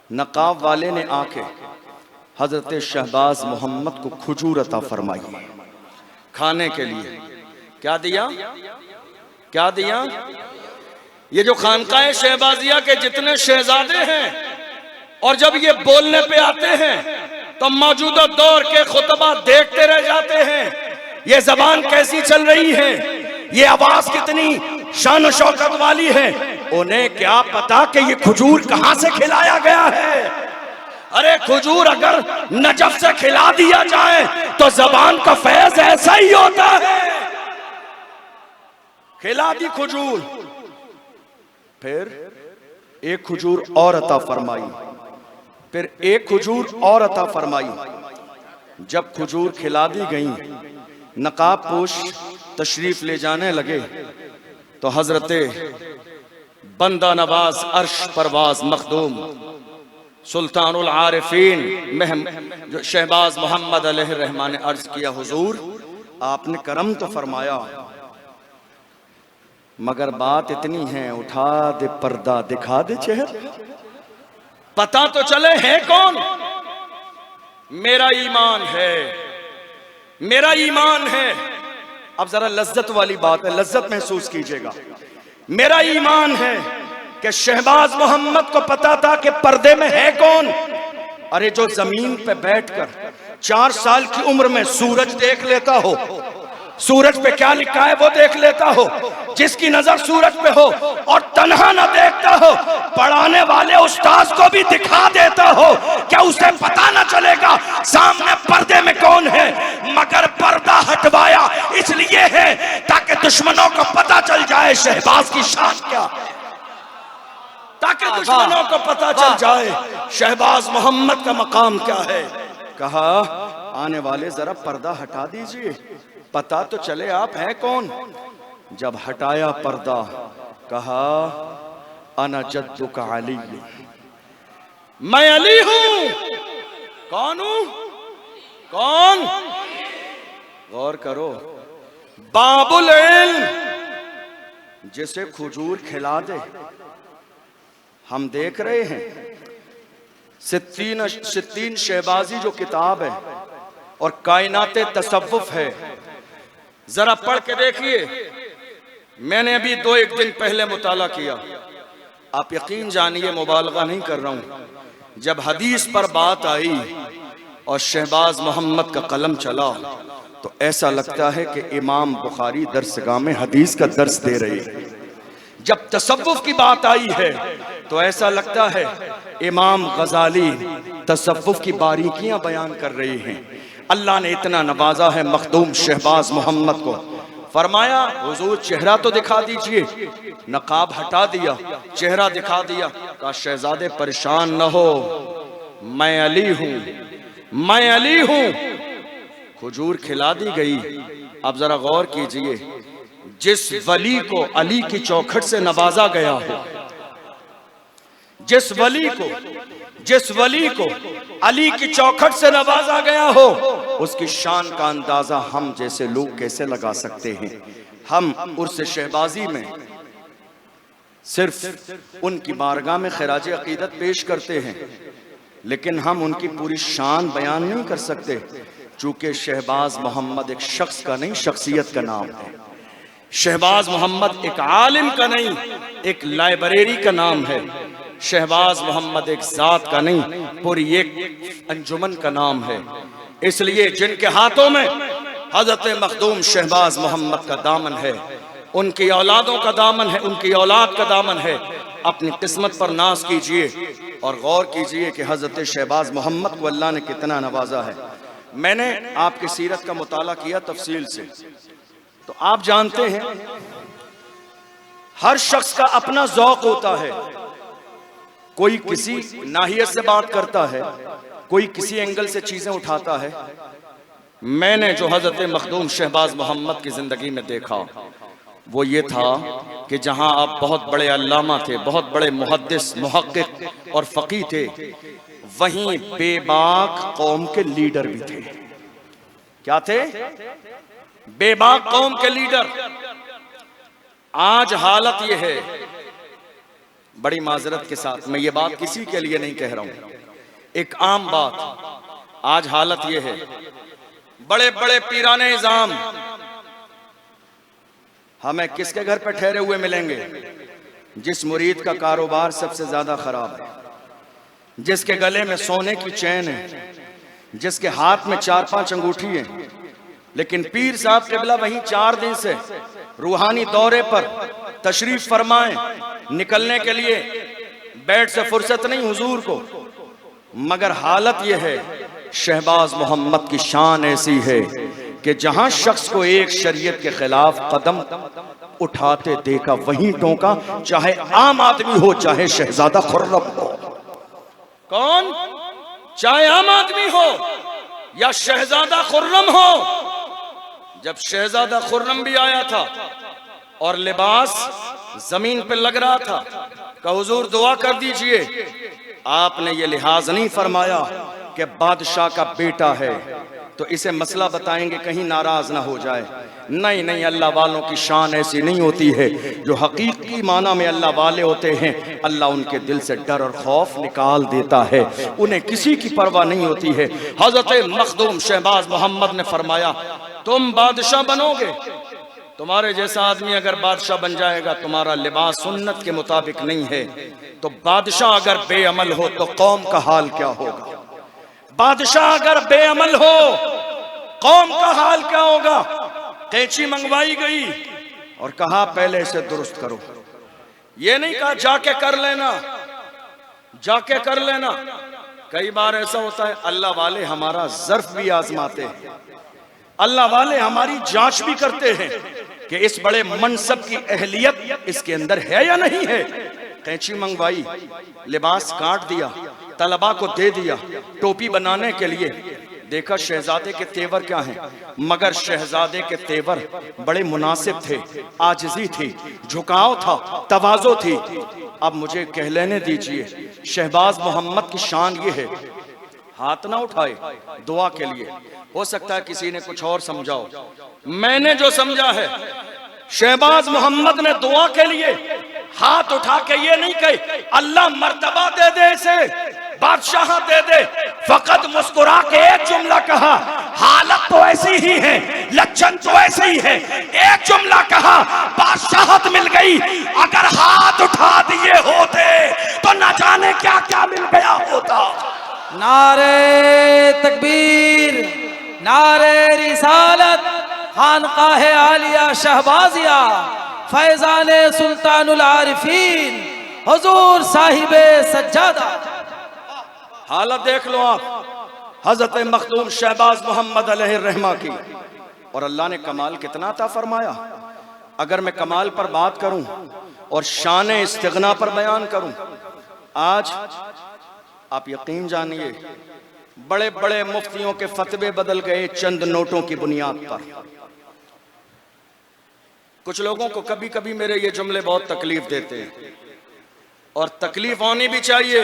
नकाब वाले ने आके हजरत शहबाज मोहम्मद को खजूर अता फरमाई खाने के लिए। क्या दिया? क्या दिया? ये जो खानकाह शहबाजिया के जितने शहजादे हैं, और जब ये बोलने पे आते हैं तो मौजूदा दौर के खुतबा देखते रह जाते हैं, ये जबान कैसी चल रही है, ये आवाज कितनी शान शौकत वाली है। उन्हें क्या पता कि ये खजूर कहां से खिलाया गया है। अरे खजूर अगर नजफ से खिला दिया जाए तो जबान का फैज ऐसा ही होता है। खिला दी खजूर, फिर एक खजूर और अता फरमाई, फिर एक खजूर और अता फरमाई। जब खजूर खिला दी गई, नकाब पोश तशरीफ ले जाने लगे तो हजरते बंदा नवाज अर्श परवाज मखदूम सुल्तानुल आरिफीन जो शहबाज मोहम्मद अलैहिर्रहमान ने अर्ज किया, हुजूर आपने करम तो फरमाया, मगर बात इतनी है, उठा दे पर्दा दिखा दे चेहरा, पता तो चले है कौन। मेरा ईमान है, मेरा ईमान है। अब जरा लज्जत वाली बात है, लज्जत महसूस कीजिएगा। मेरा ईमान है कि शहबाज मोहम्मद को पता था कि पर्दे में है कौन। अरे जो जमीन पे बैठकर 4 साल की उम्र में सूरज देख लेता हो, सूरज पे क्या लिखा है वो देख लेता हो, जिसकी नजर सूरज पे हो और तन्हा ना देखता हो, पढ़ाने वाले उस्ताद को भी दिखा देता हो, क्या उसे पता ना चलेगा सामने पर्दे में कौन है। मगर पर्दा हटवाया इसलिए है ताकि दुश्मनों को पता चल जाए शहबाज की शान क्या है, ताकि दुश्मनों को पता चल जाए शहबाज मोहम्मद का मकाम क्या है। कहा आने वाले जरा पर्दा हटा दीजिए, पता तो चले आप हैं कौन। जब हटाया पर्दा, कहा अना जद्दुका अली, मैं अली हूं। कौन हूं? कौन? गौर करो, बाबुल इल्म, जिसे खजूर खिला दे। हम देख रहे हैं सित्तीन शहबाजी जो किताब है और कायनाते तसव्वुफ है, जरा पढ़ के देखिए। मैंने अभी 2-1 दिन पहले मुताला किया, आप यकीन जानिए मुबालगा नहीं कर रहा हूं। जब हदीस पर बात आई और शहबाज मोहम्मद का कलम चला तो ऐसा लगता है कि इमाम बुखारी दरसगाह में हदीस का दर्स दे रहे हैं। जब तसव्वुफ की बात आई है तो ऐसा लगता है इमाम गजाली तसव्वुफ की बारीकियां बयान कर रहे हैं। अल्लाह ने इतना नवाजा है मखदूम शहबाज मोहम्मद को, फरमाया हुजूर चेहरा तो दिखा दीजिए। नकाब हटा दिया, चेहरा दिखा दिया। कहा शहजादे परेशान न हो, मैं अली हूं, मैं अली हूं। खजूर खिला दी गई। अब जरा गौर कीजिए, जिस वली को अली की चौखट से नवाजा गया हो, जिस वली को अली की चौखट से नवाजा गया हो, उसकी शान का अंदाजा हम जैसे लोग कैसे लगा सकते हैं। हम उर्स शहबाजी में सिर्फ उनकी बारगाह में खिराज अकीदत पेश करते हैं, लेकिन हम उनकी पूरी शान बयान नहीं कर सकते, चूंकि शहबाज मोहम्मद एक शख्स का नहीं, शख्सियत का नाम है। शहबाज मोहम्मद एक आलिम का नहीं, एक लाइब्रेरी का नाम है। शहबाज मोहम्मद एक जात का नहीं, पूरी एक अंजुमन का नाम है। इसलिए जिनके हाथों में हजरत मखदूम शहबाज मोहम्मद का दामन है, उनकी औलादों का दामन है, उनकी औलाद का दामन है, अपनी किस्मत पर नाज कीजिए और गौर कीजिए कि हजरत शहबाज मोहम्मद को अल्लाह ने कितना नवाजा है। मैंने आपकी सीरत का मुताला किया तफसील से, तो आप जानते हैं हर शख्स का अपना ज़ौक़ होता है। कोई किसी नाहियत से बात करता है, कोई किसी एंगल से चीजें उठाता है। मैंने जो हजरत मखदूम शहबाज मोहम्मद की जिंदगी में देखा वो ये था कि जहां आप बहुत बड़े अल्लामा थे, बहुत बड़े मुहद्दिस, मुहक्किक और फकीह थे, वहीं बेबाक कौम के लीडर भी थे। क्या थे? बेबाक कौम के लीडर। आज हालत ये है, बड़ी माजरत के साथ मैं ये बात किसी के लिए नहीं कह रहा हूं, एक आम बात, आज हालत ये है, बड़े बड़े पीराने इज़ाम हमें किसके घर पे ठहरे हुए मिलेंगे? जिस मुरीद का कारोबार सबसे ज्यादा खराब है, जिसके गले में सोने की चैन है, जिसके हाथ में 4-5 अंगूठी है, लेकिन पीर साहब क़िबला वहीं 4 दिन से रूहानी दौरे पर तशरीफ फरमाए, निकलने के लिए बेड से फुर्सत नहीं हुजूर को। मगर हालत यह है, शहबाज मोहम्मद की शान ऐसी है कि जहां शख्स को एक शरीयत के खिलाफ कदम उठाते देखा वहीं टोका, चाहे आम आदमी हो, चाहे शहजादा खुर्रम हो। कौन? चाहे आम आदमी हो या शहजादा खुर्रम हो। जब शहजादा खुर्रम भी आया था और लिबास जमीन पे लग रहा था, कहा हुजूर दुआ कर दीजिए, आपने ये लिहाज नहीं फरमाया कि बादशाह का बेटा है तो इसे मसला बताएंगे कहीं नाराज ना हो जाए। नहीं नहीं, अल्लाह वालों की शान ऐसी नहीं होती है। जो हकीकी माना में अल्लाह वाले होते हैं, अल्लाह उनके दिल से डर और खौफ निकाल देता है, उन्हें किसी की परवाह नहीं होती है। हजरत मखदूम शहबाज मोहम्मद ने फरमाया, तुम बादशाह बनोगे, तुम्हारे जैसा आदमी अगर बादशाह बन जाएगा, तुम्हारा लिबास सुन्नत के मुताबिक नहीं है, तो बादशाह अगर बेअमल हो तो कौम का हाल क्या होगा? बादशाह अगर बेअमल हो, कौम का हाल क्या होगा? कैंची मंगवाई गई और कहा पहले इसे दुरुस्त करो। ये नहीं कहा जाके कर लेना, जाके कर लेना। कई बार ऐसा होता है, अल्लाह वाले हमारा ज़र्फ भी आजमाते हैं, अल्लाह वाले हमारी जांच भी करते हैं कि इस बड़े मनसब की अहलियत इसके अंदर है या नहीं है। कैंची मंगवाई, लिबास काट दिया, तलबा को दे दिया टोपी बनाने के लिए, देखा शहजादे के तेवर क्या हैं, मगर शहजादे के तेवर बड़े मुनासिब थे, आजिज़ी थी, झुकाव था, तवाज़ो थी। अब मुझे कह लेने दीजिए, शहबाज मोहम्मद की शान ये है, हाथ ना उठाए दुआ के लिए। हो सकता है किसी ने कुछ और समझाओ, मैंने जो समझा है, शहबाज मोहम्मद ने दुआ के लिए हाथ उठा के ये नहीं कहे अल्लाह मर्तबा दे दे, इसे बादशाह दे दे, फकत मुस्कुरा के एक जुमला कहा, हालत तो ऐसी ही है, लक्षण तो ऐसे ही है, एक जुमला कहा, बादशाहत मिल गई। अगर हाथ उठा दिए होते तो न जाने क्या क्या मिल गया होता। नारे तकबीर, नारे रिसालत, खानकाहे आलिया शहबाजिया, फैजाने सुल्तानुल आरिफीन, हुजूर साहिबे सज्जादा। हालत देख लो आप, हजरत मखदूम शहबाज मोहम्मद अलैहिर्रहमा की, और अल्लाह ने कमाल कितना अता फरमाया। अगर मैं कमाल पर बात करूं और शान इस्तिगना पर बयान करूं, आज आप यकीन जानिए बड़े बड़े मुफ्तियों के फतवे बदल गए चंद नोटों की बुनियाद पर। कुछ लोगों को कभी कभी मेरे ये जुमले बहुत तकलीफ देते हैं। और तकलीफ होनी भी चाहिए।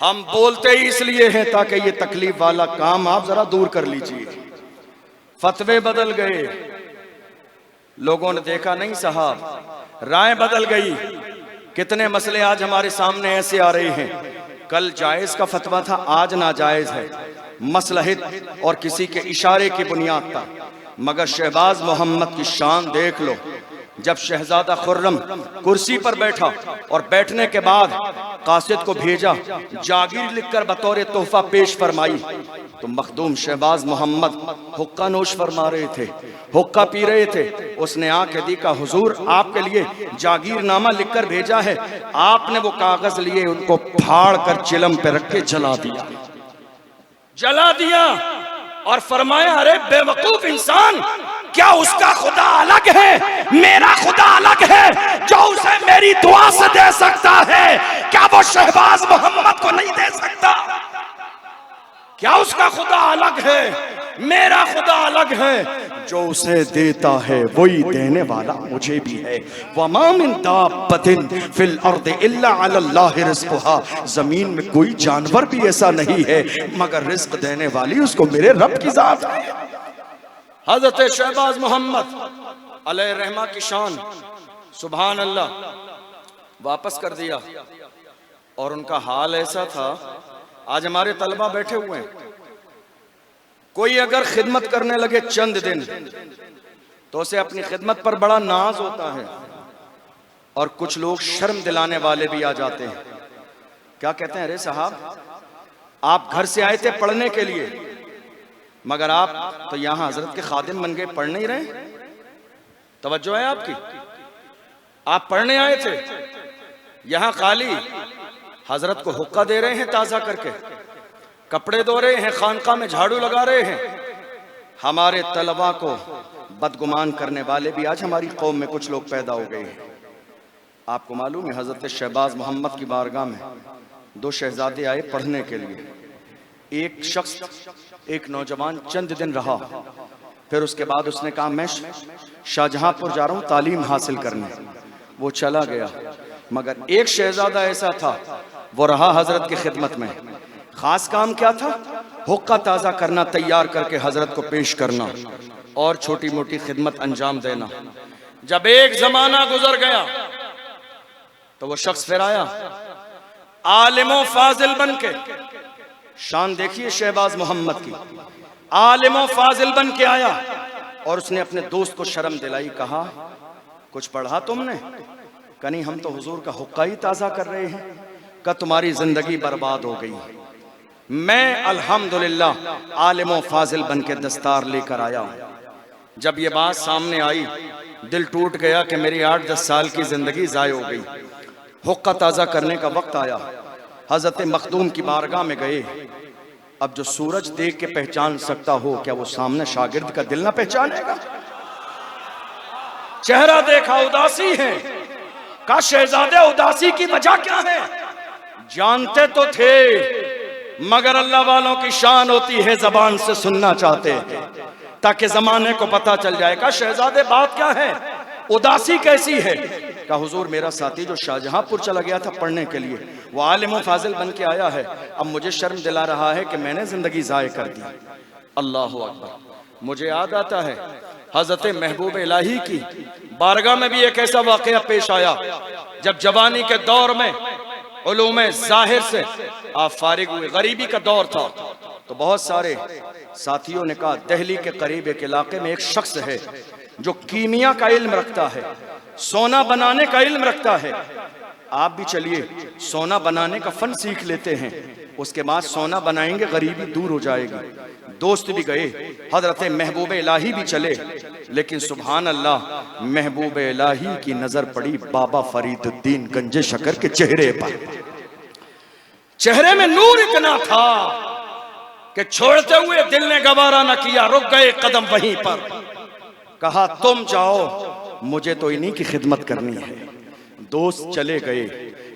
हम बोलते ही इसलिए हैं ताकि ये तकलीफ वाला काम आप जरा दूर कर लीजिए। फतवे बदल गए, लोगों ने देखा नहीं साहब, राय बदल गई। कितने मसले आज हमारे सामने ऐसे आ रहे हैं, कल जायज का फतवा था, आज नाजायज है, मसलहत और किसी के इशारे की बुनियाद पर। मगर शहबाज मोहम्मद की शान देख लो। जब शहजादा खुर्रम कुर्सी पर बैठा और बैठने के बाद कासिद को भेजा जागीर लिखकर बतौर तोहफा पेश फरमाई, तो मखदूम शहबाज मोहम्मद हुक्का नोश फरमा रहे थे, हुक्का पी रहे थे। उसने आके दी का हुजूर आपके लिए जागीरनामा लिखकर भेजा है। आपने वो कागज लिए, उनको फाड़ कर चिलम पे रख के जला दिया, जला दिया और फरमाया, अरे बेवकूफ इंसान, क्या उसका खुदा अलग है, मेरा खुदा अलग है, जो उसे मेरी दुआ से दे सकता है, क्या वो शहबाज मोहम्मद को नहीं दे सकता? क्या उसका खुदा अलग है, मेरा खुदा अलग है, जो उसे देता है वही देने वाला मुझे भी है। वमा मिन दाब्बतिन फिल अर्द इल्ला अलल्लाहि रिज़्क़ुहा, जमीन में कोई जानवर भी ऐसा नहीं है मगर रिज्क देने वाली उसको मेरे रब की जात है। हजरत शहबाज मोहम्मद अलैहि रहमा की शान, सुभान अल्लाह, वापस कर दिया। और उनका हाल ऐसा था, आज हमारे तलबा बैठे हुए हैं, कोई अगर खिदमत करने लगे चंद दिन तो उसे अपनी खिदमत पर बड़ा नाज होता है, और कुछ लोग शर्म दिलाने वाले भी आ जाते हैं। क्या कहते हैं, अरे साहब आप घर से आए थे पढ़ने के लिए, मगर आप तो यहां हजरत के खादिम बन गए, पढ़ नहीं रहे। तवज्जो है आपकी, आप पढ़ने आए थे, यहां खाली हजरत को हुक्का दे रहे हैं ताजा करके, कपड़े धो रहे हैं, खानका में झाड़ू लगा रहे हैं। हमारे तलबा को बदगुमान करने वाले भी आज हमारी कौम में कुछ लोग पैदा हो गए हैं। आपको मालूम है, हजरत शहबाज मोहम्मद की बारगाह में दो शहजादे आए पढ़ने के लिए। एक शख्स, एक नौजवान चंद दिन रहा, फिर उसके बाद उसने कहा मैं शाहजहांपुर जा रहा हूं तालीम हासिल करने। वो चला गया, मगर एक शहजादा ऐसा था, वो रहा हजरत की खिदमत में। खास काम क्या था? हुक्का ताज़ा करना, तैयार करके हजरत को पेश करना और छोटी मोटी खिदमत अंजाम देना। जब एक जमाना गुजर गया तो वो शख्स फिर आया, आलिमो फाजिल बन के। शान देखिए शहबाज मोहम्मद की, आलिमो फाजिल बन के आया और उसने अपने दोस्त को शर्म दिलाई। कहा, कुछ पढ़ा तुमने? कहीं हम तो हुजूर का हुक्का ही ताज़ा कर रहे हैं। का तुम्हारी जिंदगी बर्बाद हो गई। मैं अल्हम्दुलिल्लाह आलिम फाजिल बन के दस्तार लेकर आया हूँ। जब ये बात सामने आई, दिल टूट गया कि मेरी 8-10 साल की जिंदगी ज़ाय हो गई। हुक्का ताज़ा करने का वक्त आया, हजरत मखदूम की बारगाह में गए। अब जो सूरज देख के पहचान सकता हो, क्या वो सामने शागिर्द का दिल ना पहचानेगा? चेहरा देखा, उदासी है। का शहजादे उदासी की वजह क्या है? जानते तो थे, मगर अल्लाह वालों की शान होती है जबान से सुनना चाहते हैं ताकि जमाने को पता चल जाए। का शहजादे बात क्या है, उदासी कैसी है? का हुजूर मेरा साथी जो शाहजहांपुर चला गया था पढ़ने के लिए, वो आलिम फाजिल बन के आया है। अब मुझे शर्म दिला रहा है कि मैंने जिंदगी ज़ाय कर दी। अल्लाह अकबर। मुझे याद आता है हजरत महबूब इलाही की बारगाह में भी एक ऐसा वाकया पेश आया, जब जवानी के दौर में उलूम ज़ाहिर से आप फारिग हुए, गरीबी का दौर था, तो बहुत सारे साथियों ने कहा दिल्ली के करीब एक इलाके में एक शख्स है जो कीमिया का इल्म रखता है, सोना बनाने का इल्म रखता है। आप भी चलिए सोना बनाने का फन सीख लेते हैं, उसके बाद सोना बनाएंगे, गरीबी दूर हो जाएगी। दोस्त भी गए, हजरत महबूब इलाही भी चले, लेकिन सुभान अल्लाह महबूब इलाही की नजर पड़ी बाबा फरीदुद्दीन गंजे शकर के चेहरे पर। चेहरे में नूर इतना था कि छोड़ते हुए दिल ने गवारा न किया, रुक गए कदम वहीं पर। कहा तुम जाओ, मुझे तो इन्हीं की खिदमत करनी है। दोस्त चले गए,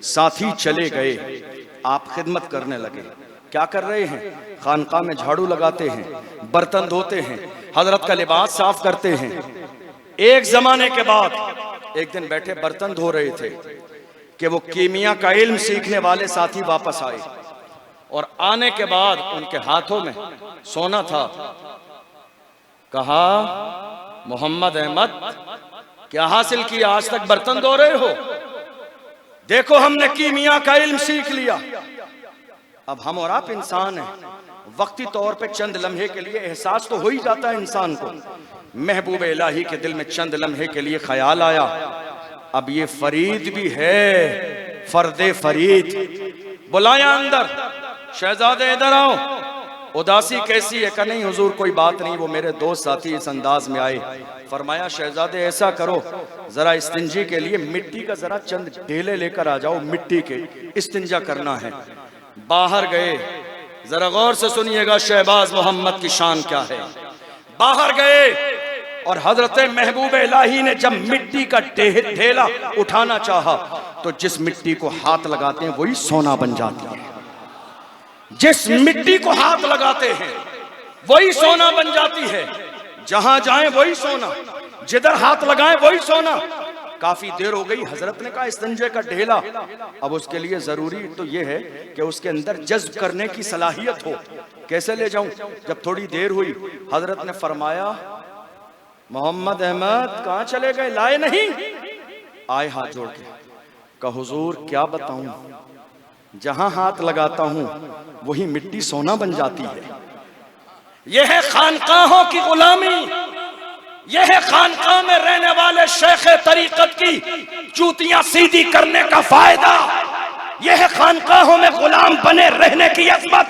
साथी चले गए, आप खिदमत करने लगे। क्या कर रहे हैं? खानका में झाड़ू लगाते हैं, बर्तन धोते हैं, हजरत का लिबास साफ करते हैं। एक जमाने के बाद एक दिन बैठे बर्तन धो रहे थे, कि वो कीमिया का इल्म सीखने वाले साथी वापस आए और आने के बाद उनके हाथों में सोना था। कहा, मोहम्मद अहमद क्या हासिल किया, आज तक बर्तन धो रहे हो? देखो हमने कीमिया का इल्म सीख लिया। अब हम और आप इंसान हैं, वक्ती तौर पे चंद लम्हे के लिए एहसास तो हो ही जाता है इंसान को। महबूब इलाही के दिल में चंद लम्हे के लिए ख्याल आया, अब ये फरीद भी है, फर्दे फरीद। बुलाया अंदर, शहजादे इधर आओ। उदासी कैसी है? नहीं हुजूर कोई बात नहीं, वो मेरे दोस्त साथी इस अंदाज में आए। फरमाया, शहजादे ऐसा करो, जरा इस्तिंजी के लिए मिट्टी का जरा चंद ढेले लेकर आ जाओ, मिट्टी के इस्तिंजा करना है। बाहर गए, जरा गौर से सुनिएगा शहबाज मोहम्मद की शान क्या है। बाहर गए और हजरत महबूब इलाही ने जब मिट्टी का ढेला उठाना चाहा तो जिस मिट्टी को हाथ लगाते हैं वही सोना बन जाती है। जिस मिट्टी को हाथ लगाते हैं वही सोना बन जाती है। जहां जाएं वही सोना, जिधर हाथ लगाएं वही सोना। काफी देर हो गई, हजरत ने कहा इस्तिंजे का ढेला, अब उसके लिए जरूरी तो यह है कि उसके अंदर जज्ब करने की सलाहियत हो। कैसे ले जाऊं? जब थोड़ी देर हुई, हजरत ने फरमाया, मोहम्मद अहमद कहां चले गए, लाए नहीं? आए हाथ जोड़ के। कहा, हुजूर क्या बताऊं, जहां हाथ लगाता हूं वही मिट्टी सोना बन जाती है। यह है खानकाहों की गुलामी, यह है खानकाह में रहने वाले शेख तरीकत की जूतियां सीधी करने का फायदा। यह है खानकाहों में गुलाम बने रहने की अज़मत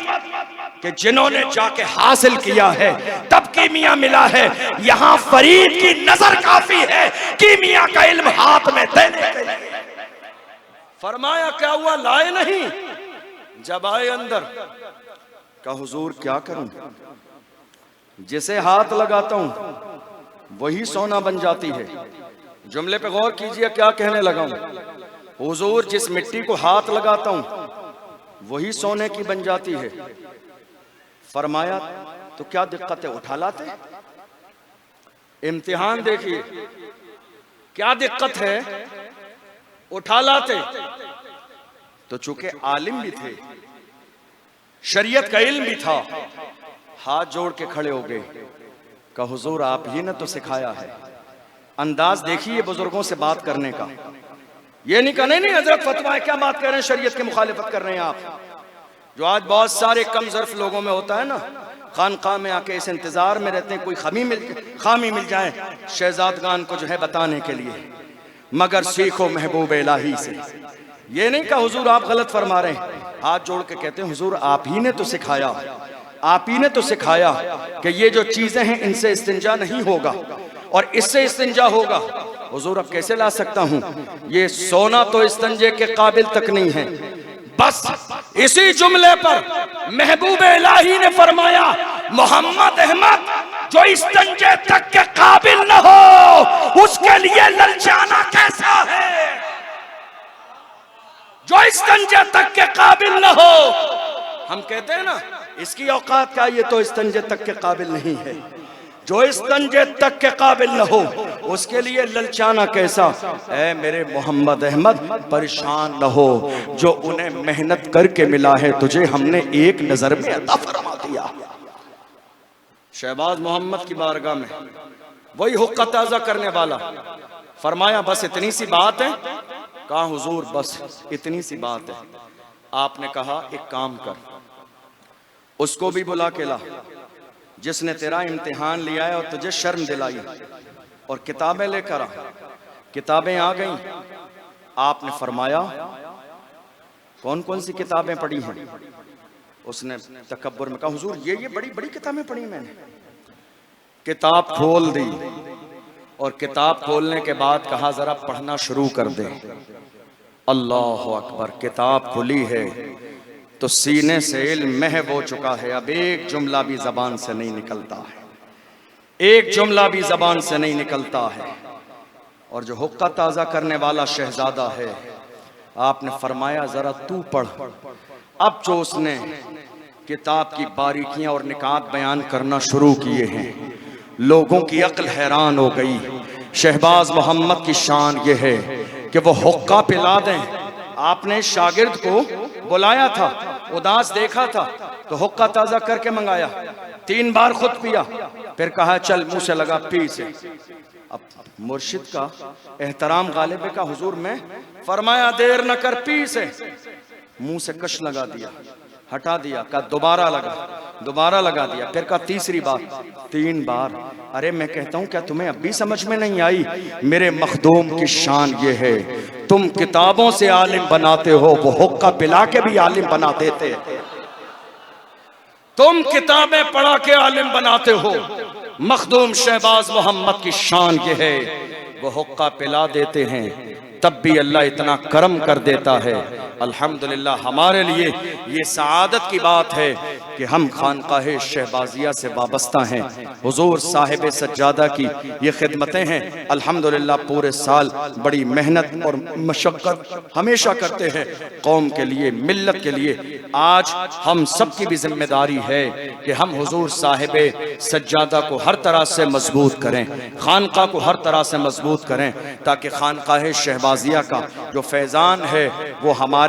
कि जिन्होंने जाके हासिल किया है तब कीमिया मिला है। यहां फरीद की नजर काफी है कीमिया का इल्म हाथ में देने के लिए। फरमाया, क्या हुआ, लाए नहीं? जब आए अंदर, कहा, हुजूर क्या करूं, जिसे हाथ लगाता हूं वही सोना बन जाती है। जुमले पे गौर कीजिए, क्या कहने लगा हूं। हुजूर जिस मिट्टी को हाथ लगाता हूं वही सोने की बन जाती है। फरमाया, तो क्या दिक्कत है, उठा लाते? इम्तिहान देखिए, क्या दिक्कत है, उठा लाते। तो चूंकि आलिम भी थे, शरीयत का इल्म भी था, हाथ जोड़ के खड़े हो गए। का हुजूर आप ही ने तो सिखाया है। अंदाज देखिए बुजुर्गों से बात करने का। ये नहीं कहने, नहीं हजरत फतवा है, क्या बात कर रहे हैं, शरीयत की मुखालिफत कर रहे हैं आप। जो आज बहुत सारे कम ज़र्फ लोगों में होता है ना, खानकाह में आके इस इंतजार में रहते हैं कोई खामी मिल जाए शहजादगान को जो है बताने के लिए। मगर सीखो महबूब इलाही से। ये नहीं कहा हुजूर आप गलत फरमा रहे हैं, हाथ जोड़ के कहते हैं हुजूर आप ही ने तो सिखाया, आप ही ने तो सिखाया कि ये जो चीजें हैं इनसे इस्तिंजा नहीं होगा और इससे इस्तिंजा होगा। हुजूर अब कैसे ला सकता हूं, ये सोना तो इस्तिंजे के काबिल तक नहीं है। बस इसी जुमले पर महबूब इलाही ने फरमाया, मोहम्मद अहमद जो इस्तिंजे तक के काबिल न हो उसके लिए ललचाना कैसा है। जो इस्तिंजे तक के काबिल न हो, हम कहते हैं ना इसकी औकात क्या, ये तो इस्तिंजे तक के काबिल नहीं है। जो इस्तिंजे तक के काबिल न हो उसके लिए ललचाना कैसा। ऐ मेरे मोहम्मद अहमद परेशान न हो, जो उन्हें मेहनत करके मिला है तुझे हमने एक नजर में अता फरमा दिया। शहबाज मोहम्मद की बारगाह में वही हुक्का ताजा करने वाला फरमाया, बस इतनी सी बात है। कहा हुजूर बस इतनी सी बात है। आपने कहा एक काम कर, उसको भी बुला के ला जिसने तेरा इम्तिहान लिया है और तुझे शर्म दिलाई, और किताबें लेकर आ। किताबें आ गईं। आपने फरमाया कौन कौन सी किताबें पढ़ी हैं। उसने तकब्बुर में कहा हुजूर ये बड़ी बड़ी किताबें पढ़ी मैंने। किताब खोल दी और किताब खोलने के बाद कहा जरा पढ़ना शुरू कर दे। अल्लाह अकबर, किताब खुली है तो सीने से इल्म महव हो चुका है। अब एक जुमला भी जबान से नहीं निकलता है, एक जुमला भी जबान से नहीं निकलता है। और जो हुक्का ताज़ा करने वाला शहजादा है, आपने फरमाया जरा तू पढ़। अब जो उसने किताब की बारीकियां और निकात बयान करना शुरू किए हैं, लोगों की अक्ल हैरान हो गई। शहबाज मोहम्मद की शान ये है कि वो हुक्का पिला दें आपने शागिर्द को बुलाया था, उदास देखा था तो हुक्का ताजा करके मंगाया, 3 बार खुद पिया, फिर कहा चल मुंह से लगा पी से। अब मुर्शिद का एहतराम गालिब का हुजूर में फरमाया देर न कर पी से, मुंह से कश लगा दिया, हटा दिया, कहा दोबारा लगा दिया, फिर कहा तीसरी बार, 3 बार। अरे मैं कहता हूं क्या तुम्हें अब भी समझ में नहीं आई? मेरे मखदूम की शान ये है, तुम किताबों से आलिम बनाते हो, वो हुक्का पिला के भी आलिम बना देते। तुम किताबें पढ़ा के आलिम बनाते हो, मखदूम शहबाज मोहम्मद की शान ये है, वो हुक्का पिला देते हैं तब भी अल्लाह इतना करम कर देता है। अल्हम्दुलिल्लाह हमारे लिए ये सआदत की बात है कि हम खानकाह शहबाजिया से वाबस्ता हैं। हुजूर साहिब सज्जादा की ये खिदमतें हैं। अल्हम्दुलिल्लाह पूरे साल बड़ी मेहनत और मशक्क़त हमेशा करते हैं कौम के लिए, मिल्लत के लिए। आज हम सब की भी जिम्मेदारी है कि हम हुजूर साहिब सज्जादा को हर तरह से मजबूत करें, खानका को हर तरह से मजबूत करें, ताकि खानकाह शहबाजिया का जो फैज़ान है वो हमारे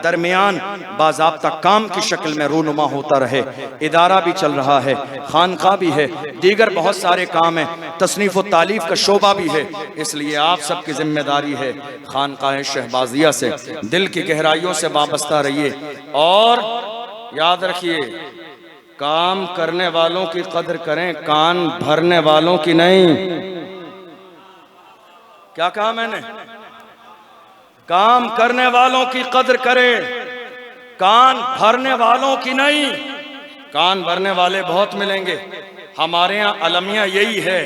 दरमियान बाज़ाब्ता काम की शक्ल में रूनुमा होता रहे। इदारा भी चल रहा है, खानका भी है, दीगर बहुत सारे काम हैं, तसनीफ़ व तालीफ का शोबा भी है। इसलिए आप सबकी जिम्मेदारी है खानकाह शहबाजिया से दिल की गहराइयों से वाबस्ता रहिए। और याद रखिए, काम करने वालों की कदर करें, कान भरने वालों की नहीं। क्या कहा मैंने? काम करने वालों की कदर करें, कान भरने वालों की नहीं। कान भरने वाले बहुत मिलेंगे। हमारे यहाँ अलमिया यही है,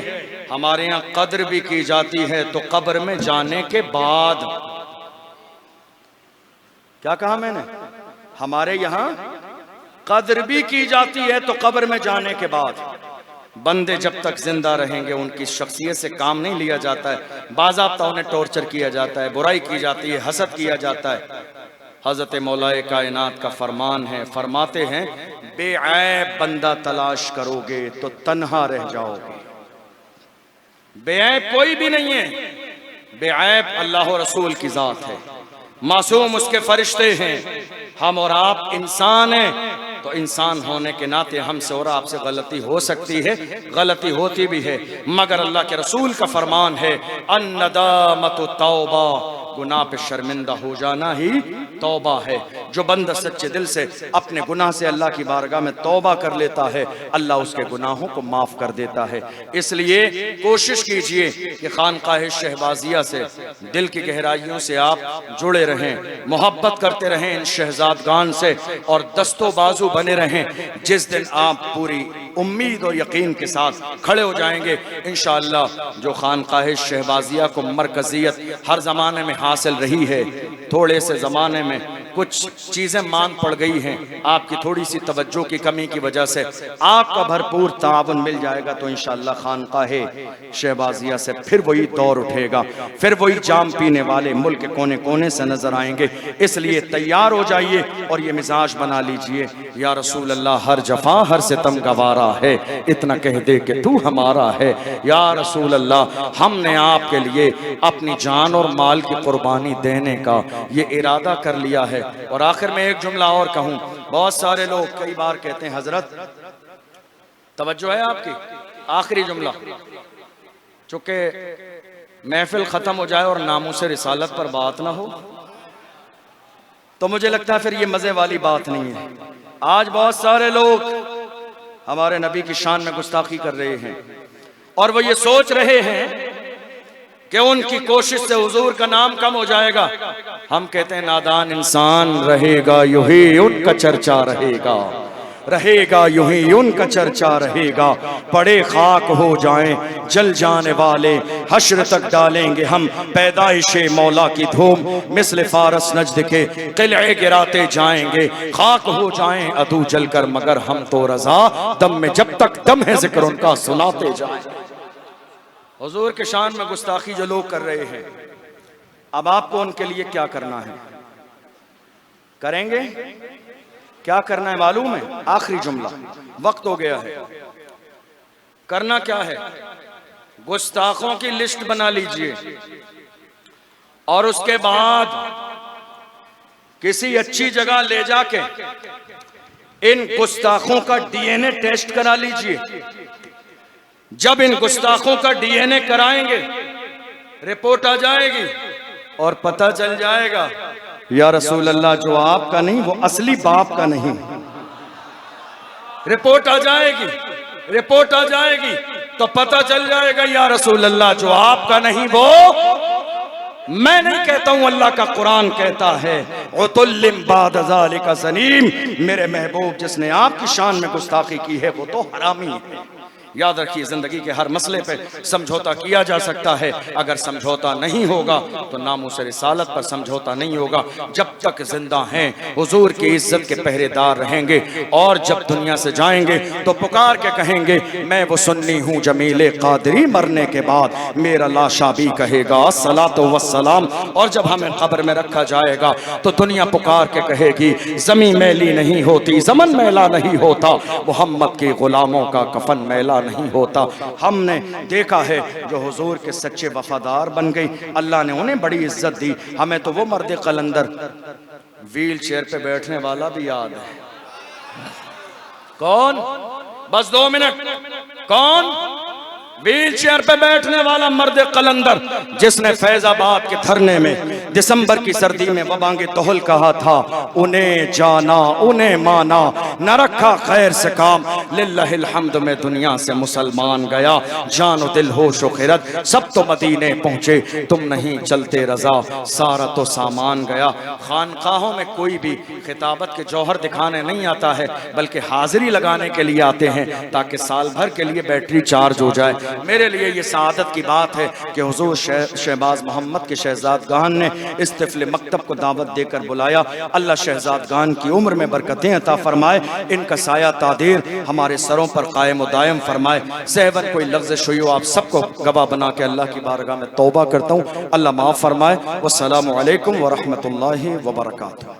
हमारे यहाँ कदर भी की जाती है तो कब्र में जाने के बाद। क्या कहा मैंने? हमारे यहाँ कदर भी की जाती है तो कब्र में जाने के बाद। बंदे जब तक जिंदा रहेंगे उनकी शख्सियत से काम नहीं लिया जाता है, बाज़ाब्ता उन्हें टॉर्चर किया जाता है, बुराई की जाती है, हसद किया जाता है। हज़रत मौलाए कायनात का फरमान है, फरमाते हैं बेऐब बंदा तलाश करोगे तो तन्हा रह जाओगे। बेऐब कोई भी नहीं है, बेऐब अल्लाह और रसूल की जात है, मासूम उसके फरिश्ते हैं। हम और आप इंसान हैं तो इंसान होने के नाते हमसे और आपसे गलती हो सकती है, गलती होती भी है, मगर अल्लाह के रसूल का फरमान है अन्नदामतु तौबा, गुनाह पे शर्मिंदा हो जाना ही तौबा है। जो बंदा सच्चे दिल से अपने गुनाह से अल्लाह की बारगाह में तौबा कर लेता है, अल्लाह उसके गुनाहों को माफ कर देता है। इसलिए कोशिश कीजिए कि खानकाह शहबाजिया से दिल की गहराइयों से आप जुड़े रहें, मोहब्बत करते रहें इन शहजादगान से और दस्तो बाजू बने रहें। जिस दिन आप पूरी उम्मीद और यकीन के साथ खड़े हो जाएंगे इंशाअल्लाह, जो खानकाह शहबाजिया को मरकजियत हर ज़माने में हासिल रही है, थोड़े से ज़माने में कुछ चीज़ें मान पड़ गई हैं, आपकी थोड़ी सी तवज्जो की कमी की वजह से आपका भरपूर ताउन मिल जाएगा तो इंशाअल्लाह खानकाह शहबाजिया से फिर वही दौर उठेगा, फिर वही जाम पीने वाले मुल्क के कोने कोने से नजर आएंगे। इसलिए तैयार हो जाइए और ये मिजाज बना लीजिए, या रसूल अल्लाह हर जफा हर सितम गवारा है, इतना कह दे कि तू हमारा है। या रसूल अल्लाह हमने आपके लिए अपनी जान और माल की कुर्बानी देने का ये इरादा कर लिया है। और आखिर में एक जुमला और कहूं, बहुत सारे लोग कई बार कहते हैं हजरत, तवज्जो है आपकी, आखिरी जुमला, चूंकि महफिल खत्म हो जाए और नामूसे रिसालत पर बात ना हो तो मुझे लगता है फिर ये मजे वाली बात नहीं है। आज बहुत सारे लोग हमारे नबी की शान में गुस्ताखी कर रहे हैं और वो ये सोच रहे हैं कि उनकी कोशिश से हुजूर का नाम कम हो जाएगा। हम कहते हैं नादान इंसान रहेगा यूं ही उनका चर्चा रहेगा, रहेगा यूं ही उनका चर्चा रहेगा। पड़े खाक हो जाएं जल जाने वाले, हश्र तक डालेंगे हम पैदाइशे मौला की धूम। मिस्ल फारस नजद के किले गिराते जाएंगे, खाक हो जाएं अदू जलकर मगर हम तो रजा, दम में जब तक दम है जिक्र उनका सुनाते जाएं। हुजूर के शान में गुस्ताखी जो लोग कर रहे हैं, अब आपको उनके लिए क्या करना है? करेंगे? क्या करना है मालूम है? आखिरी जुमला, वक्त हो गया है। करना क्या है? गुस्ताखों की लिस्ट बना लीजिए और उसके बाद किसी अच्छी जगह ले जाके इन गुस्ताखों का डीएनए टेस्ट करा लीजिए। जब इन गुस्ताखों का डीएनए कराएंगे, रिपोर्ट आ जाएगी और पता चल जाएगा या रसूल अल्लाह, जो आपका नहीं वो असली बाप का नहीं। रिपोर्ट आ जाएगी, रिपोर्ट आ जाएगी तो पता चल जाएगा या रसूल अल्लाह, जो आपका नहीं वो मैं नहीं कहता हूं, अल्लाह का कुरान कहता है उतुल्लिम बाद ज़ालिका ज़नीम। मेरे महबूब जिसने आपकी शान में गुस्ताखी की है वो तो हरामी है। याद रखिए, जिंदगी के हर मसले पे समझौता किया जा सकता है, अगर समझौता नहीं होगा तो नामूस रिसालत पर समझौता नहीं होगा। जब तक जिंदा हैं हुजूर की इज्जत के पहरेदार रहेंगे, और जब दुनिया से जाएंगे तो पुकार के कहेंगे मैं वो सुन्नी हूँ जमीले कादरी, मरने के बाद मेरा लाशा भी कहेगा अस्सलातु वस्सलाम। और जब हमें कब्र में रखा जाएगा तो दुनिया पुकार के कहेगी ज़मीं मैली नहीं होती, ज़मन मैला नहीं होता, मोहम्मद के गुलामों का कफन मैला नहीं होता। हमने देखा है जो हुजूर के सच्चे वफादार बन गई, अल्लाह ने उन्हें बड़ी इज्जत दी। हमें तो वो मर्द कलंदर व्हील चेयर पे बैठने वाला भी याद है। कौन? बस 2 मिनट। कौन? व्हील चेयर पे बैठने वाला मर्द कलंदर जिसने फैजाबाद के धरने में दिसंबर की सर्दी में वबांगे तोहल कहा था, उन्हें जाना उन्हें माना, न रखा खैर से काम, लिल्लाहिल हम्द में दुनिया से मुसलमान गया, जानो दिल होश व खिरत सब तो मदीने पहुंचे, तुम नहीं चलते रजा सारा तो सामान गया। खानकाहों में कोई भी खिताबत के जौहर दिखाने नहीं आता है, बल्कि हाजिरी लगाने के लिए आते हैं ताकि साल भर के लिए बैटरी चार्ज हो जाए। मेरे लिए ये सादत की बात है कि हुजूर शहबाज मोहम्मद के शहजादगान ने इस तिफल मकतब को दावत देकर बुलाया। अल्लाह शहजादगान की उम्र में बरकतें अता फरमाए, इनका साया तादीर हमारे सरों पर कायम व दायम फरमाए। सहवन कोई लफ्ज़ हुई हो, आप सबको गवाह बना के अल्लाह की बारगाह में तौबा करता हूँ, अल्लाह माफ़ फरमाए। वस्सलामु अलैकुम व रहमतुल्लाहि व बरकातुहू।